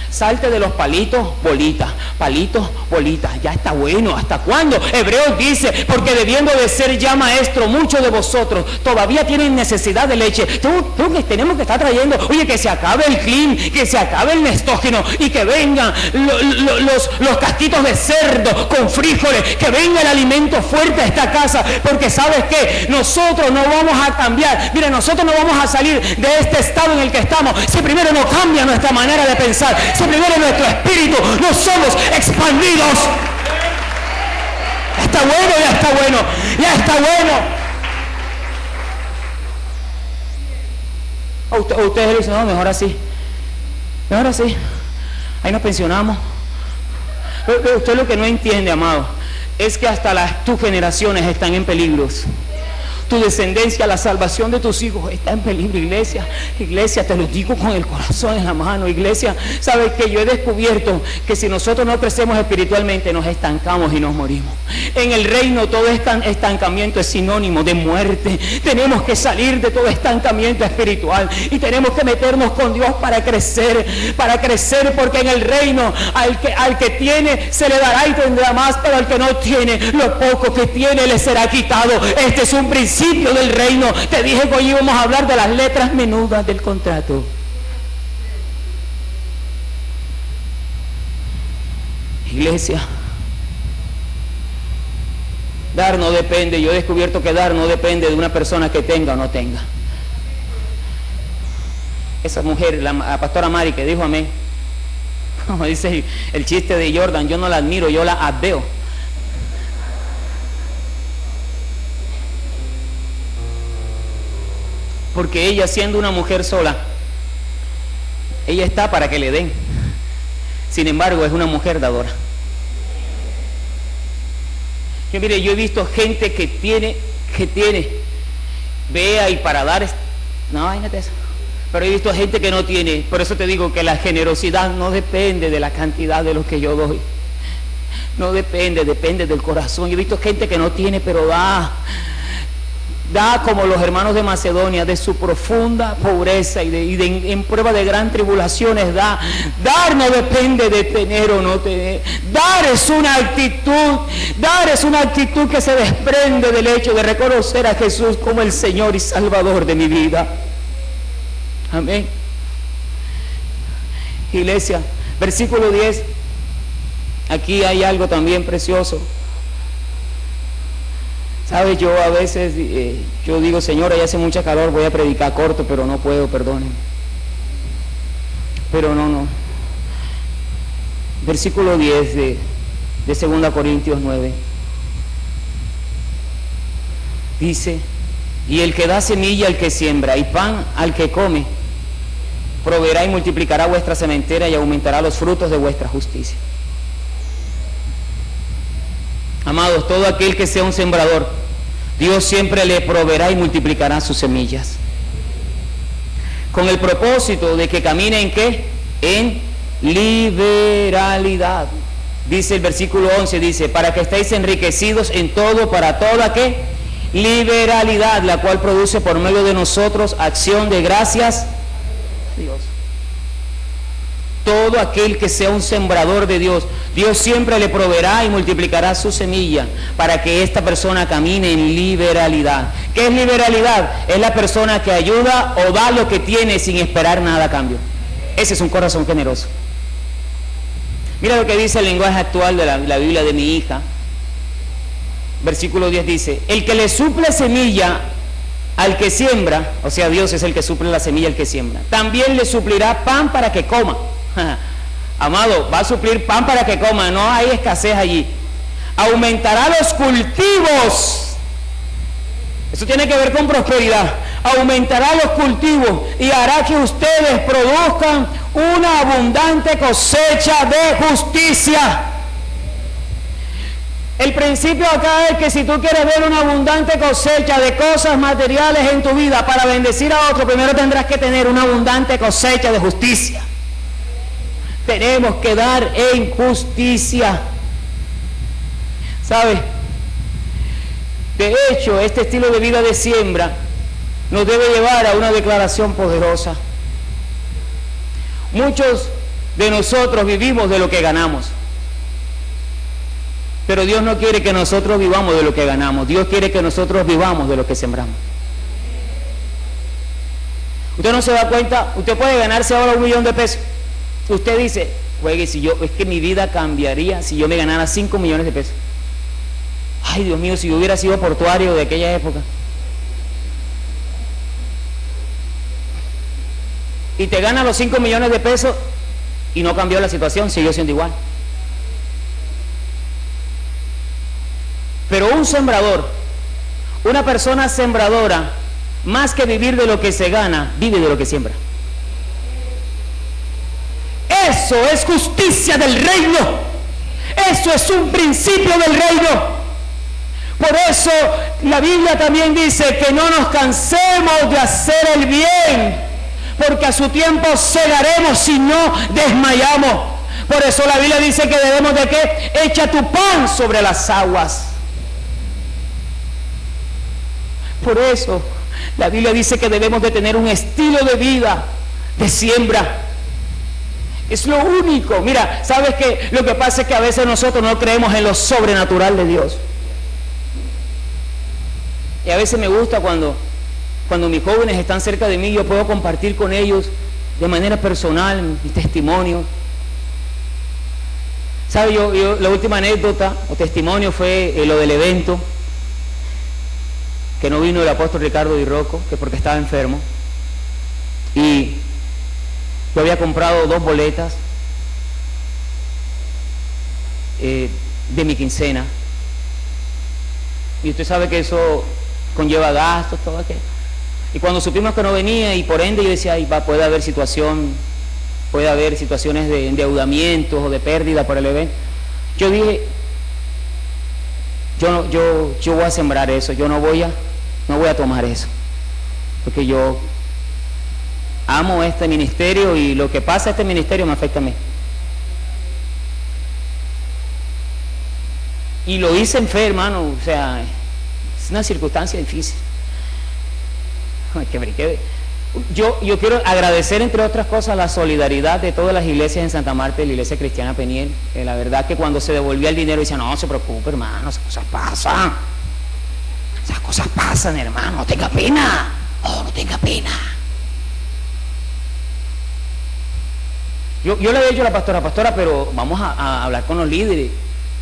Salte de los palitos, bolitas, ya está bueno. ¿Hasta cuándo? Hebreos dice, porque debiendo de ser ya maestro, muchos de vosotros todavía tienen necesidad de leche. Tenemos que estar trayendo, oye, que se acabe el clean, que se acabe el nestógeno y que vengan los casquitos de cerdo con frijoles, que venga el alimento fuerte a esta casa, porque ¿sabes qué? Nosotros no vamos a cambiar. Mira, nosotros no vamos a salir de este estado en el que estamos si primero no cambia nuestra manera de pensar, si primero nuestro espíritu no somos expandidos. Ya está bueno. Ustedes dicen, no, mejor así. Ahí nos pensionamos. Pero usted lo que no entiende, amado, es que hasta tus generaciones están en peligros. Tu descendencia, la salvación de tus hijos está en peligro, iglesia. Iglesia, te lo digo con el corazón en la mano, iglesia. Sabes que yo he descubierto que si nosotros no crecemos espiritualmente, nos estancamos y nos morimos. En el reino todo estancamiento es sinónimo de muerte. Tenemos que salir de todo estancamiento espiritual y tenemos que meternos con Dios para crecer, porque en el reino al que tiene se le dará y tendrá más, pero al que no tiene, lo poco que tiene le será quitado. Este es un principio del reino. Te dije que hoy íbamos a hablar de las letras menudas del contrato. Iglesia, dar no depende. Yo he descubierto que dar no depende de una persona que tenga o no tenga. Esa mujer, la pastora Mari, que dijo amén, como dice el chiste de Jordan, yo no la admiro, yo la adveo. Porque ella, siendo una mujer sola, ella está para que le den. Sin embargo, es una mujer dadora. Yo he visto gente que tiene, vea y para dar, no, imagínate eso. Pero he visto gente que no tiene. Por eso te digo que la generosidad no depende de la cantidad de lo que yo doy. No depende del corazón. Yo he visto gente que no tiene, pero da da como los hermanos de Macedonia, de su profunda pobreza en prueba de gran tribulaciones da. Dar no depende de tener o no tener. Dar es una actitud que se desprende del hecho de reconocer a Jesús como el Señor y Salvador de mi vida. Amén. Iglesia, versículo 10. Aquí hay algo también precioso. ¿Sabes? Yo a veces, yo digo, Señor, ahí hace mucha calor, voy a predicar corto, pero no puedo, perdonen. Pero no. Versículo 10 de 2 Corintios 9. Dice, y el que da semilla al que siembra y pan al que come, proveerá y multiplicará vuestra sementera y aumentará los frutos de vuestra justicia. Amados, todo aquel que sea un sembrador, Dios siempre le proveerá y multiplicará sus semillas. Con el propósito de que camine ¿en qué? En liberalidad. Dice el versículo 11, dice, para que estéis enriquecidos en todo, para toda ¿qué? Liberalidad, la cual produce por medio de nosotros acción de gracias a Dios. Todo aquel que sea un sembrador de Dios, Dios siempre le proveerá y multiplicará su semilla para que esta persona camine en liberalidad. ¿Qué es liberalidad? Es la persona que ayuda o da lo que tiene sin esperar nada a cambio. Ese es un corazón generoso. Mira lo que dice el lenguaje actual de la Biblia de mi hija. Versículo 10 dice, el que le suple semilla al que siembra, o sea, Dios es el que suple la semilla al que siembra, también le suplirá pan para que coma. Amado, va a suplir pan para que coma, no hay escasez allí. Aumentará los cultivos. Eso tiene que ver con prosperidad. Aumentará los cultivos y hará que ustedes produzcan una abundante cosecha de justicia. El principio acá es que si tú quieres ver una abundante cosecha de cosas materiales en tu vida para bendecir a otro, primero tendrás que tener una abundante cosecha de justicia. Tenemos que dar en justicia. ¿Sabe? De hecho, este estilo de vida de siembra nos debe llevar a una declaración poderosa. Muchos de nosotros vivimos de lo que ganamos. Pero Dios no quiere que nosotros vivamos de lo que ganamos. Dios quiere que nosotros vivamos de lo que sembramos. Usted no se da cuenta, usted puede ganarse ahora 1 millón de pesos. Usted dice, juegue, es que mi vida cambiaría si yo me ganara 5 millones de pesos. Ay, Dios mío, si yo hubiera sido portuario de aquella época. Y te gana los 5 millones de pesos y no cambió la situación, siguió siendo igual. Pero un sembrador, una persona sembradora, más que vivir de lo que se gana, vive de lo que siembra. Eso es justicia del reino. Eso es un principio del reino. Por eso la Biblia también dice que no nos cansemos de hacer el bien, porque a su tiempo segaremos si no desmayamos. Por eso la Biblia dice que debemos de ¿qué? Echa tu pan sobre las aguas. Por eso la Biblia dice que debemos de tener un estilo de vida de siembra. Es lo único. Mira, ¿sabes qué? Lo que pasa es que a veces nosotros no creemos en lo sobrenatural de Dios. Y a veces me gusta cuando mis jóvenes están cerca de mí, yo puedo compartir con ellos de manera personal mi testimonio. ¿Sabe? Yo la última anécdota o testimonio fue lo del evento, que no vino el apóstol Ricardo Di Rocco, que porque estaba enfermo. Y yo había comprado 2 boletas de mi quincena. Y usted sabe que eso conlleva gastos, todo aquello. Y cuando supimos que no venía, y por ende yo decía, puede haber situaciones de endeudamientos o de pérdida por el evento. Yo dije, yo voy a sembrar eso, yo no voy a tomar eso, porque yo amo este ministerio y lo que pasa a este ministerio me afecta a mí. Y lo hice en fe, hermano, o sea, es una circunstancia difícil. Que brinque. Yo quiero agradecer, entre otras cosas, la solidaridad de todas las iglesias en Santa Marta y la iglesia cristiana Peniel. La verdad que cuando se devolvía el dinero decían, no se preocupe, hermano, esas cosas pasan. Esas cosas pasan, hermano, no tenga pena. Oh, no tenga pena. Yo le he dicho a la pastora, pero vamos a hablar con los líderes.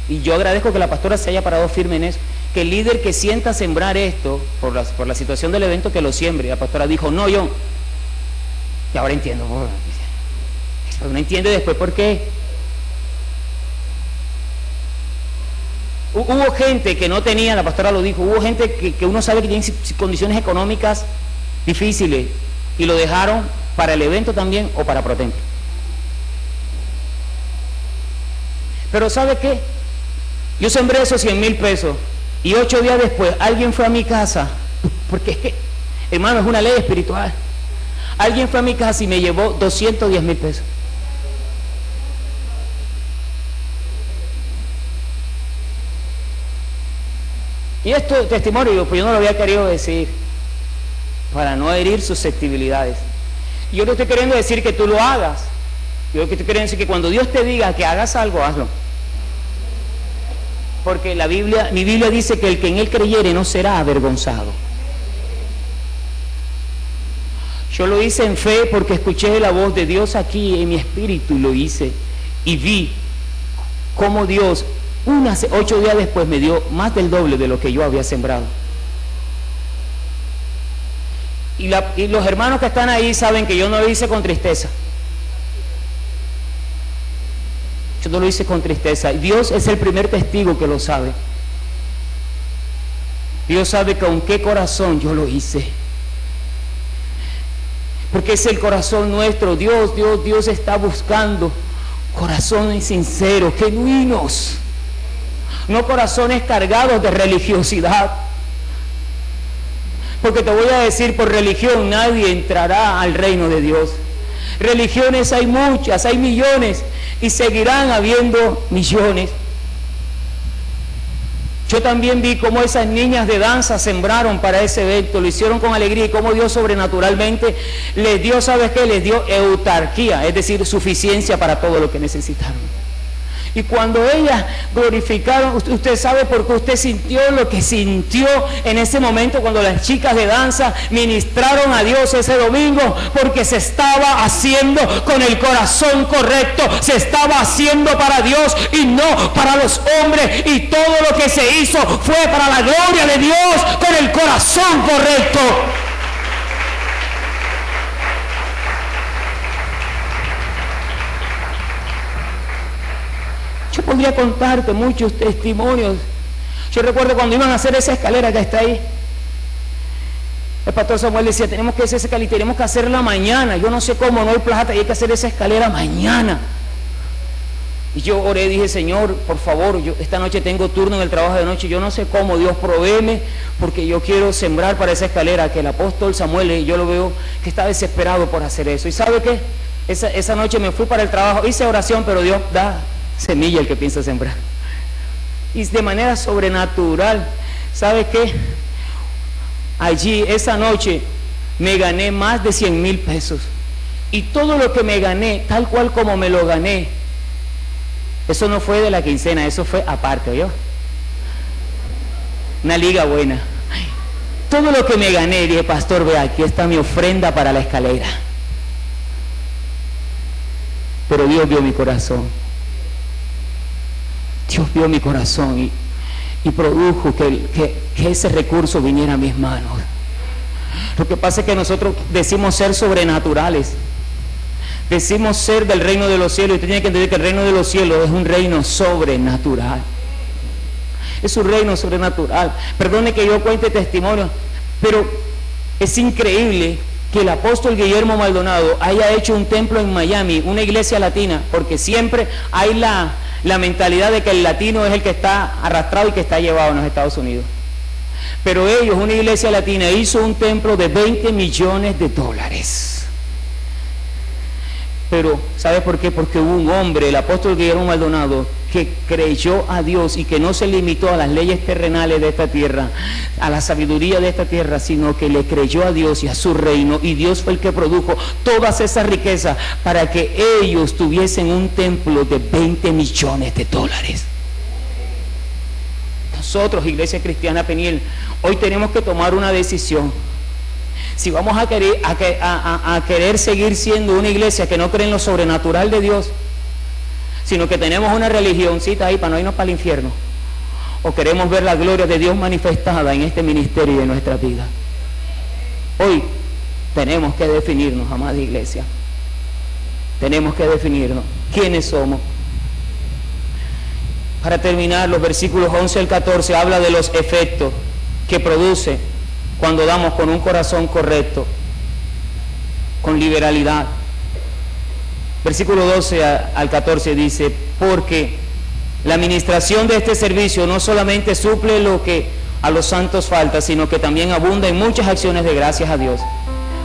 Y yo agradezco que la pastora se haya parado firme en eso. Que el líder que sienta sembrar esto, por la situación del evento, que lo siembre. Y la pastora dijo, no, yo. Y ahora entiendo. No entiende después por qué. Hubo gente que no tenía, la pastora lo dijo, hubo gente que uno sabe que tiene condiciones económicas difíciles y lo dejaron para el evento también o para ProTemplo. Pero ¿sabe qué? Yo sembré esos 100,000 pesos y 8 días después alguien fue a mi casa, porque es que, hermano, es una ley espiritual. Alguien fue a mi casa y me llevó 210,000 pesos. Y esto, testimonio, pues yo no lo había querido decir para no herir susceptibilidades. Yo no estoy queriendo decir que tú lo hagas. Yo lo que estoy queriendo decir que cuando Dios te diga que hagas algo, hazlo. Porque mi Biblia dice que el que en Él creyere no será avergonzado. Yo lo hice en fe porque escuché la voz de Dios aquí en mi espíritu y lo hice. Y vi cómo Dios 8 días después me dio más del doble de lo que yo había sembrado. Y los hermanos que están ahí saben que yo no lo hice con tristeza. Yo no lo hice con tristeza. Dios es el primer testigo que lo sabe. Dios sabe con qué corazón yo lo hice. Porque es el corazón nuestro. Dios está buscando corazones sinceros, genuinos. No corazones cargados de religiosidad. Porque te voy a decir, por religión nadie entrará al reino de Dios. Religiones hay muchas, hay millones y seguirán habiendo millones. Yo también vi cómo esas niñas de danza sembraron para ese evento, lo hicieron con alegría y cómo Dios sobrenaturalmente les dio, ¿sabes qué? Les dio eutarquía, es decir, suficiencia para todo lo que necesitaron. Y cuando ellas glorificaron, usted sabe por qué usted sintió lo que sintió en ese momento cuando las chicas de danza ministraron a Dios ese domingo, porque se estaba haciendo con el corazón correcto, se estaba haciendo para Dios y no para los hombres, y todo lo que se hizo fue para la gloria de Dios con el corazón correcto. Yo podría contarte muchos testimonios. Yo recuerdo cuando iban a hacer esa escalera que está ahí. El pastor Samuel decía, tenemos que hacer esa escalera y tenemos que hacerla mañana. Yo no sé cómo, no hay plata y hay que hacer esa escalera mañana. Y yo oré, dije, Señor, por favor, yo esta noche tengo turno en el trabajo de noche. Yo no sé cómo, Dios provéeme, porque yo quiero sembrar para esa escalera. Que el apóstol Samuel, yo lo veo que está desesperado por hacer eso. ¿Y sabe qué? Esa noche me fui para el trabajo, hice oración, pero Dios da semilla el que piensa sembrar. Y de manera sobrenatural, ¿sabe qué? Allí, esa noche, me gané más de 100,000 pesos. Y todo lo que me gané, tal cual como me lo gané, eso no fue de la quincena, eso fue aparte, ¿oyó? Una liga buena. Todo lo que me gané, dije, pastor, vea, aquí está mi ofrenda para la escalera. Pero Dios vio mi corazón. Dios vio mi corazón y produjo que ese recurso viniera a mis manos. Lo que pasa es que nosotros decimos ser sobrenaturales, decimos ser del reino de los cielos, y usted tiene que entender que el reino de los cielos es un reino sobrenatural. Es un reino sobrenatural. Perdone que yo cuente testimonio, pero es increíble que el apóstol Guillermo Maldonado haya hecho un templo en Miami, una iglesia latina, porque siempre hay la mentalidad de que el latino es el que está arrastrado y que está llevado en los Estados Unidos. Pero ellos, una iglesia latina, hizo un templo de $20 millones. Pero, ¿sabe por qué? Porque hubo un hombre, el apóstol Guillermo Maldonado, que creyó a Dios y que no se limitó a las leyes terrenales de esta tierra, a la sabiduría de esta tierra, sino que le creyó a Dios y a su reino, y Dios fue el que produjo todas esas riquezas para que ellos tuviesen un templo de 20 millones de dólares. Nosotros, Iglesia Cristiana Peniel, hoy tenemos que tomar una decisión. Si vamos a querer seguir siendo una iglesia que no cree en lo sobrenatural de Dios, sino que tenemos una religioncita ahí para no irnos para el infierno, o queremos ver la gloria de Dios manifestada en este ministerio y en nuestra vida. Hoy tenemos que definirnos, amada iglesia. Tenemos que definirnos quiénes somos. Para terminar, los versículos 11 al 14 habla de los efectos que produce cuando damos con un corazón correcto, con liberalidad. Versículo 12 al 14 dice: porque la administración de este servicio no solamente suple lo que a los santos falta, sino que también abunda en muchas acciones de gracias a Dios.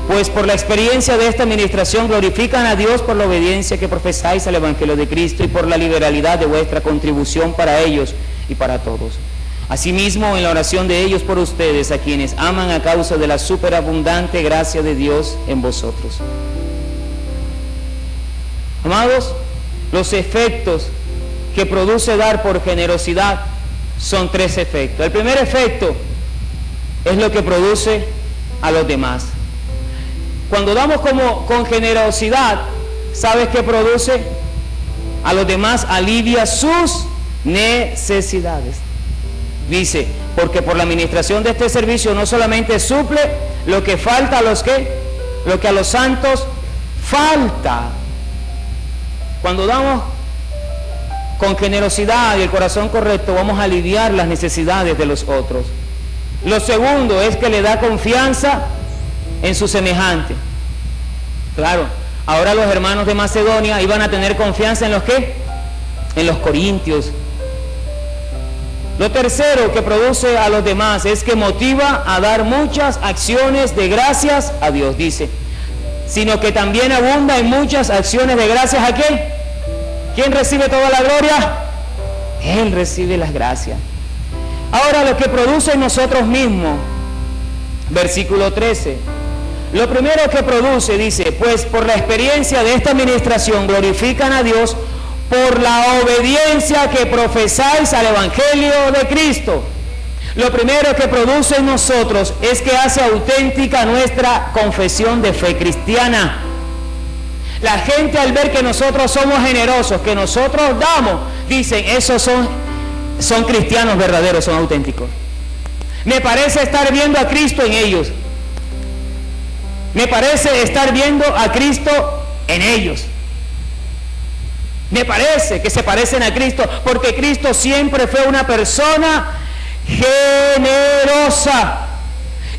Pues por la experiencia de esta administración glorifican a Dios por la obediencia que profesáis al Evangelio de Cristo y por la liberalidad de vuestra contribución para ellos y para todos. Asimismo, en la oración de ellos por ustedes, a quienes aman a causa de la superabundante gracia de Dios en vosotros. Amados, los efectos que produce dar por generosidad son 3 efectos. El primer efecto es lo que produce a los demás. Cuando damos con generosidad, ¿sabes qué produce? A los demás alivia sus necesidades. Dice, porque por la administración de este servicio no solamente suple lo que falta a lo que a los santos falta. Cuando damos con generosidad y el corazón correcto, vamos a aliviar las necesidades de los otros. Lo segundo es que le da confianza en su semejante. Claro, ahora los hermanos de Macedonia iban a tener confianza en los ¿qué? En los corintios. Lo tercero que produce a los demás es que motiva a dar muchas acciones de gracias a Dios, dice, sino que también abunda en muchas acciones de gracias a ¿quién? ¿Quién recibe toda la gloria? Él recibe las gracias. Ahora lo que produce en nosotros mismos, versículo 13, lo primero que produce, dice, pues por la experiencia de esta administración glorifican a Dios por la obediencia que profesáis al Evangelio de Cristo. Lo primero que produce en nosotros es que hace auténtica nuestra confesión de fe cristiana. La gente, al ver que nosotros somos generosos, que nosotros damos, dicen, esos son cristianos verdaderos, son auténticos. Me parece estar viendo a Cristo en ellos. Me parece estar viendo a Cristo en ellos. Me parece que se parecen a Cristo, porque Cristo siempre fue una persona generosa.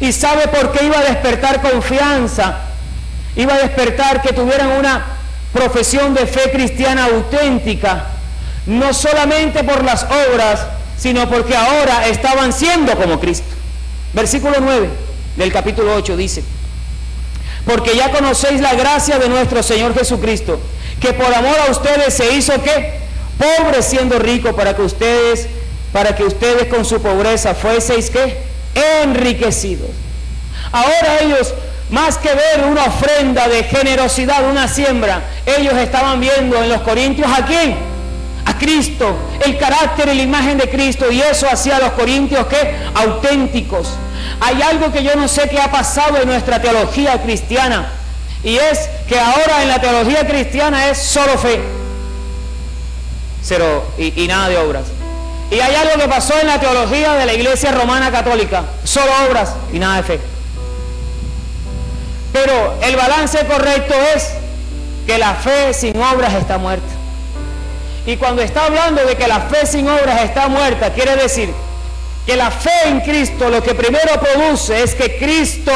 ¿Y sabe por qué iba a despertar confianza? Iba a despertar que tuvieran una profesión de fe cristiana auténtica, no solamente por las obras, sino porque ahora estaban siendo como Cristo. Versículo 9 del capítulo 8 dice: porque ya conocéis la gracia de nuestro Señor Jesucristo, que por amor a ustedes se hizo ¿qué? Pobre siendo rico, para que ustedes con su pobreza fueseis ¿qué? Enriquecidos. Ahora ellos, más que ver una ofrenda de generosidad, una siembra, ellos estaban viendo en los corintios ¿a quién? A Cristo, el carácter y la imagen de Cristo, y eso hacía a los corintios ¿qué? Auténticos. Hay algo que yo no sé qué ha pasado en nuestra teología cristiana, y es que ahora en la teología cristiana es solo fe, cero y nada de obras. Y hay algo que pasó en la teología de la Iglesia Romana Católica, solo obras y nada de fe. Pero el balance correcto es que la fe sin obras está muerta. Y cuando está hablando de que la fe sin obras está muerta, quiere decir que la fe en Cristo lo que primero produce es que Cristo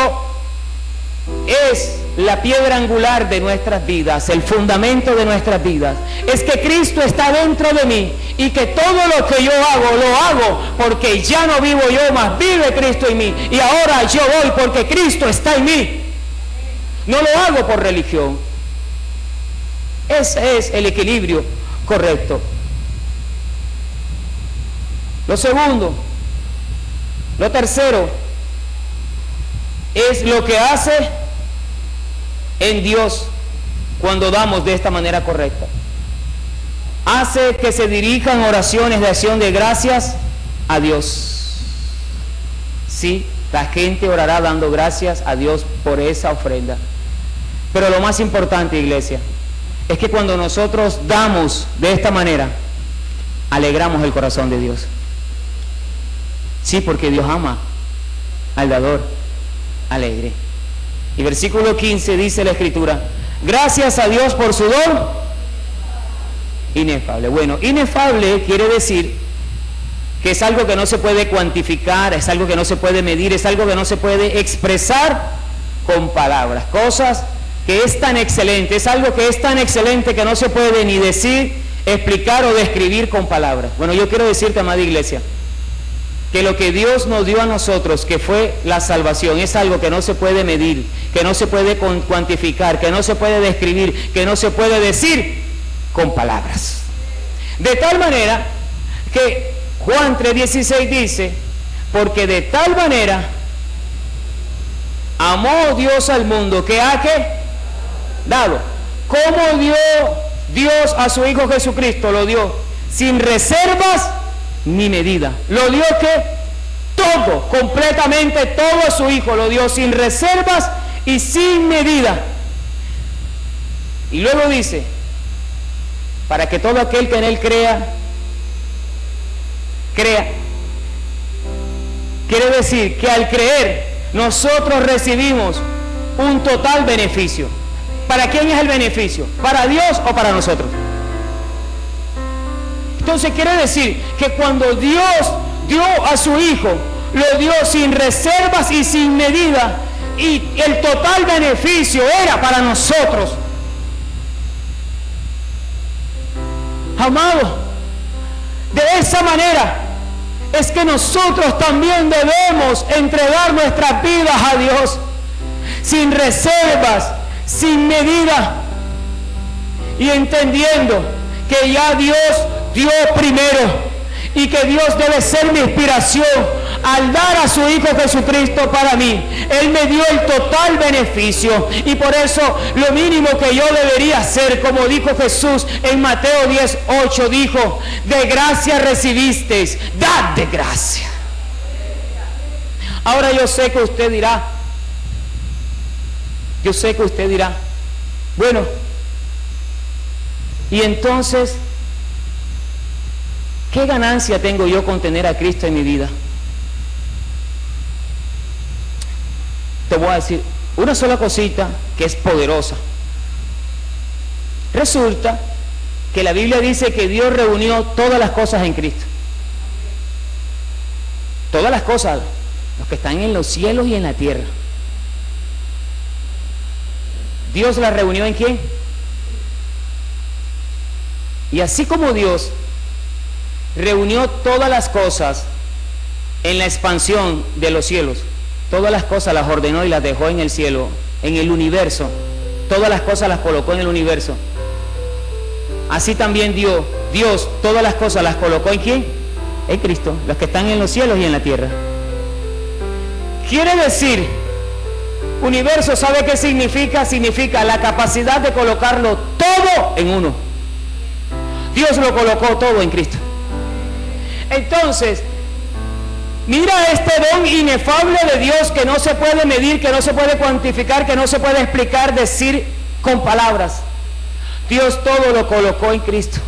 es la piedra angular de nuestras vidas, el fundamento de nuestras vidas. Es que Cristo está dentro de mí y que todo lo que yo hago, lo hago porque ya no vivo yo, más vive Cristo en mí. Y ahora yo voy porque Cristo está en mí. No lo hago por religión. Ese es el equilibrio correcto. Lo segundo, lo tercero, es lo que hace en Dios cuando damos de esta manera correcta. Hace que se dirijan oraciones de acción de gracias a Dios. Sí, la gente orará dando gracias a Dios por esa ofrenda. Pero lo más importante, iglesia, es que cuando nosotros damos de esta manera, alegramos el corazón de Dios. Sí, porque Dios ama al dador alegre. Y versículo 15 dice la Escritura: gracias a Dios por su don inefable. Bueno, inefable quiere decir que es algo que no se puede cuantificar, es algo que no se puede medir, es algo que no se puede expresar con palabras. Cosas que es tan excelente, es algo que es tan excelente que no se puede ni decir, explicar o describir con palabras. Bueno, yo quiero decirte, amada iglesia, que lo que Dios nos dio a nosotros, que fue la salvación, es algo que no se puede medir, que no se puede cuantificar, que no se puede describir, que no se puede decir con palabras. De tal manera que Juan 3:16 dice: porque de tal manera amó Dios al mundo que ha dado. ¿Cómo dio Dios a su Hijo Jesucristo? Lo dio sin reservas ni medida. Lo dio que todo, completamente todo a su Hijo, lo dio sin reservas y sin medida. Y luego dice: para que todo aquel que en Él crea. Quiere decir que al creer nosotros recibimos un total beneficio. ¿Para quién es el beneficio? ¿Para Dios o para nosotros? Entonces quiere decir que cuando Dios dio a su Hijo, lo dio sin reservas y sin medida, y el total beneficio era para nosotros. Amado, de esa manera es que nosotros también debemos entregar nuestras vidas a Dios, sin reservas, sin medida, y entendiendo que ya Dios dio primero y que Dios debe ser mi inspiración al dar a su Hijo Jesucristo para mí. Él me dio el total beneficio, y por eso lo mínimo que yo debería hacer, como dijo Jesús en Mateo 10:8, dijo: de gracia recibisteis, dad de gracia. Ahora yo sé que usted dirá, bueno, y entonces, ¿qué ganancia tengo yo con tener a Cristo en mi vida? Te voy a decir una sola cosita que es poderosa. Resulta que la Biblia dice que Dios reunió todas las cosas en Cristo. Todas las cosas, los que están en los cielos y en la tierra. Dios las reunió ¿en quién? Y así como Dios reunió todas las cosas en la expansión de los cielos, todas las cosas las ordenó y las dejó en el cielo, en el universo, todas las cosas las colocó en el universo. Así también Dios todas las cosas las colocó ¿en quién? En Cristo, los que están en los cielos y en la tierra. Quiere decir, universo, ¿sabe qué significa? Significa la capacidad de colocarlo todo en uno. Dios lo colocó todo en Cristo. Entonces, mira este don inefable de Dios que no se puede medir, que no se puede cuantificar, que no se puede explicar, decir con palabras. Dios todo lo colocó en Cristo.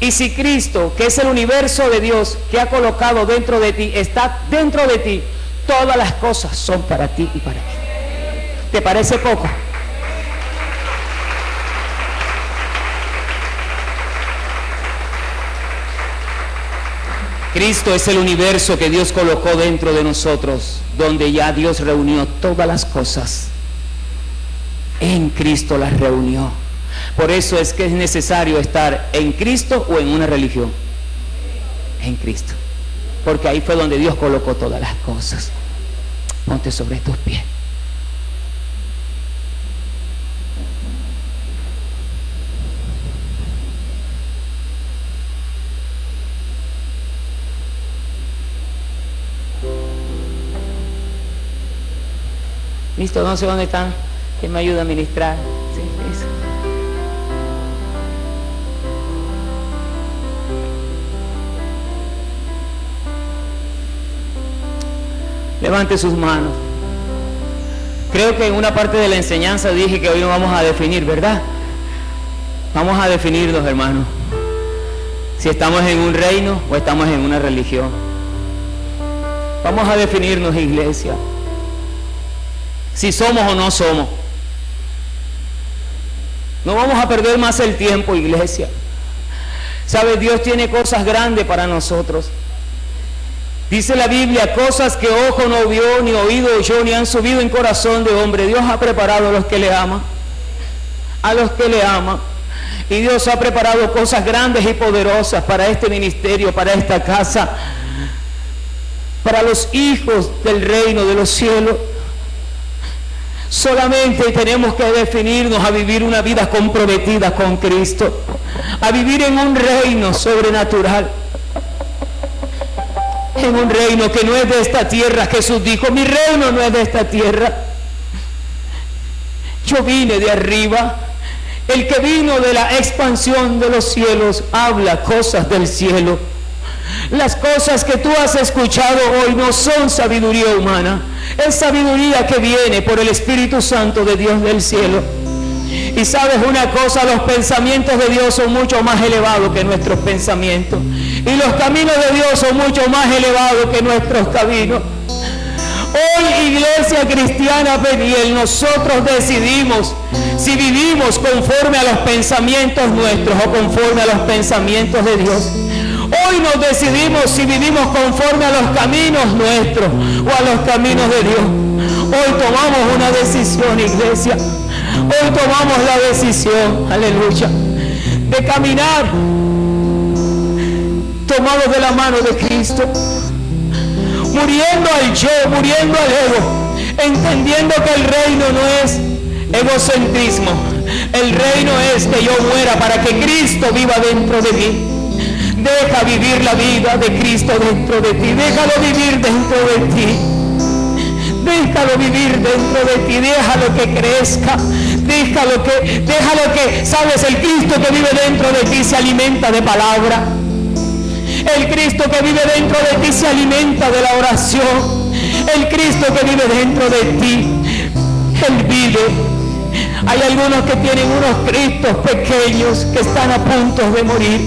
Y si Cristo, que es el universo de Dios que ha colocado dentro de ti, está dentro de ti, todas las cosas son para ti y para mí. ¿Te parece poco? Cristo es el universo que Dios colocó dentro de nosotros, donde ya Dios reunió todas las cosas. En Cristo las reunió. Por eso es que es necesario estar en Cristo o en una religión. En Cristo. Porque ahí fue donde Dios colocó todas las cosas. Ponte sobre tus pies. Listo, no sé dónde están. ¿Quién me ayuda a ministrar? Sí, eso. Levante sus manos. Creo que en una parte de la enseñanza dije que hoy nos vamos a definir, ¿verdad? Vamos a definirnos, hermanos. Si estamos en un reino o estamos en una religión. Vamos a definirnos, iglesia. Si somos o no somos. No vamos a perder más el tiempo, iglesia. ¿Sabe? Dios tiene cosas grandes para nosotros. Dice la Biblia, cosas que ojo no vio, ni oído oyó, ni han subido en corazón de hombre. Dios ha preparado a los que le aman. A los que le aman. Y Dios ha preparado cosas grandes y poderosas para este ministerio, para esta casa, para los hijos del reino de los cielos. Solamente tenemos que definirnos a vivir una vida comprometida con Cristo, a vivir en un reino sobrenatural, en un reino que no es de esta tierra. Jesús dijo, mi reino no es de esta tierra. Yo vine de arriba. El que vino de la expansión de los cielos habla cosas del cielo. Las cosas que tú has escuchado hoy no son sabiduría humana, es sabiduría que viene por el Espíritu Santo de Dios del cielo. Y sabes una cosa, los pensamientos de Dios son mucho más elevados que nuestros pensamientos. Y los caminos de Dios son mucho más elevados que nuestros caminos. Hoy, iglesia cristiana Peniel, nosotros decidimos si vivimos conforme a los pensamientos nuestros o conforme a los pensamientos de Dios. Hoy nos decidimos si vivimos conforme a los caminos nuestros o a los caminos de Dios. Hoy tomamos una decisión, iglesia. Hoy tomamos la decisión, aleluya, de caminar tomados de la mano de Cristo, muriendo al yo, muriendo al ego, entendiendo que el reino no es egocentrismo. El reino es que yo muera para que Cristo viva dentro de mí. Deja vivir la vida de Cristo dentro de ti. Déjalo vivir dentro de ti. Déjalo vivir dentro de ti. Déjalo que crezca. Déjalo que, sabes, el Cristo que vive dentro de ti se alimenta de palabra. El Cristo que vive dentro de ti se alimenta de la oración. El Cristo que vive dentro de ti, Él vive. Hay algunos que tienen unos Cristos pequeños que están a punto de morir,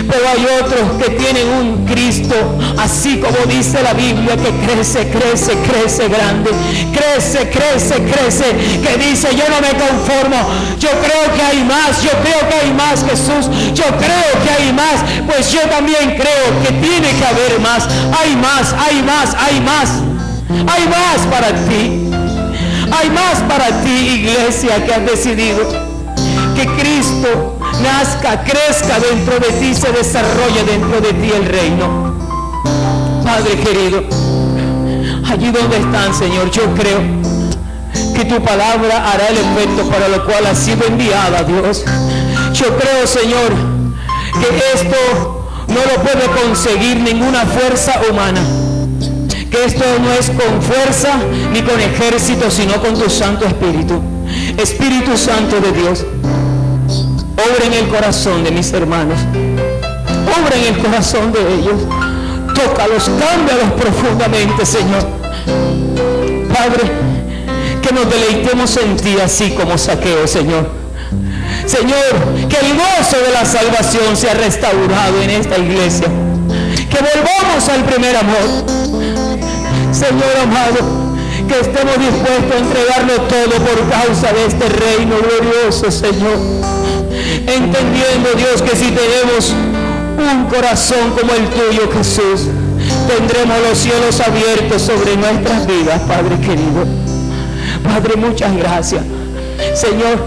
pero hay otros que tienen un Cristo, así como dice la Biblia, que crece, crece, crece grande, crece, crece, crece, que dice, yo no me conformo, yo creo que hay más, yo creo que hay más, Jesús, yo creo que hay más, pues yo también creo que tiene que haber más, hay más, hay más, hay más, hay más para ti. Hay más para ti, iglesia, que has decidido que Cristo nazca, crezca dentro de ti, se desarrolle dentro de ti el reino. Padre querido, allí donde están, Señor, yo creo que tu palabra hará el efecto para lo cual ha sido enviada, Dios. Yo creo, Señor, que esto no lo puede conseguir ninguna fuerza humana. Que esto no es con fuerza ni con ejército, sino con tu Santo Espíritu. Espíritu Santo de Dios, obra en el corazón de mis hermanos, obra en el corazón de ellos, tócalos, cámbialos profundamente, Señor. Padre, que nos deleitemos en ti así como Zaqueo, Señor. Señor, que el gozo de la salvación sea restaurado en esta iglesia, que volvamos al primer amor. Señor amado, que estemos dispuestos a entregarlo todo por causa de este reino glorioso, Señor. Entendiendo, Dios, que si tenemos un corazón como el tuyo, Jesús, tendremos los cielos abiertos sobre nuestras vidas, Padre querido. Padre, muchas gracias. Señor,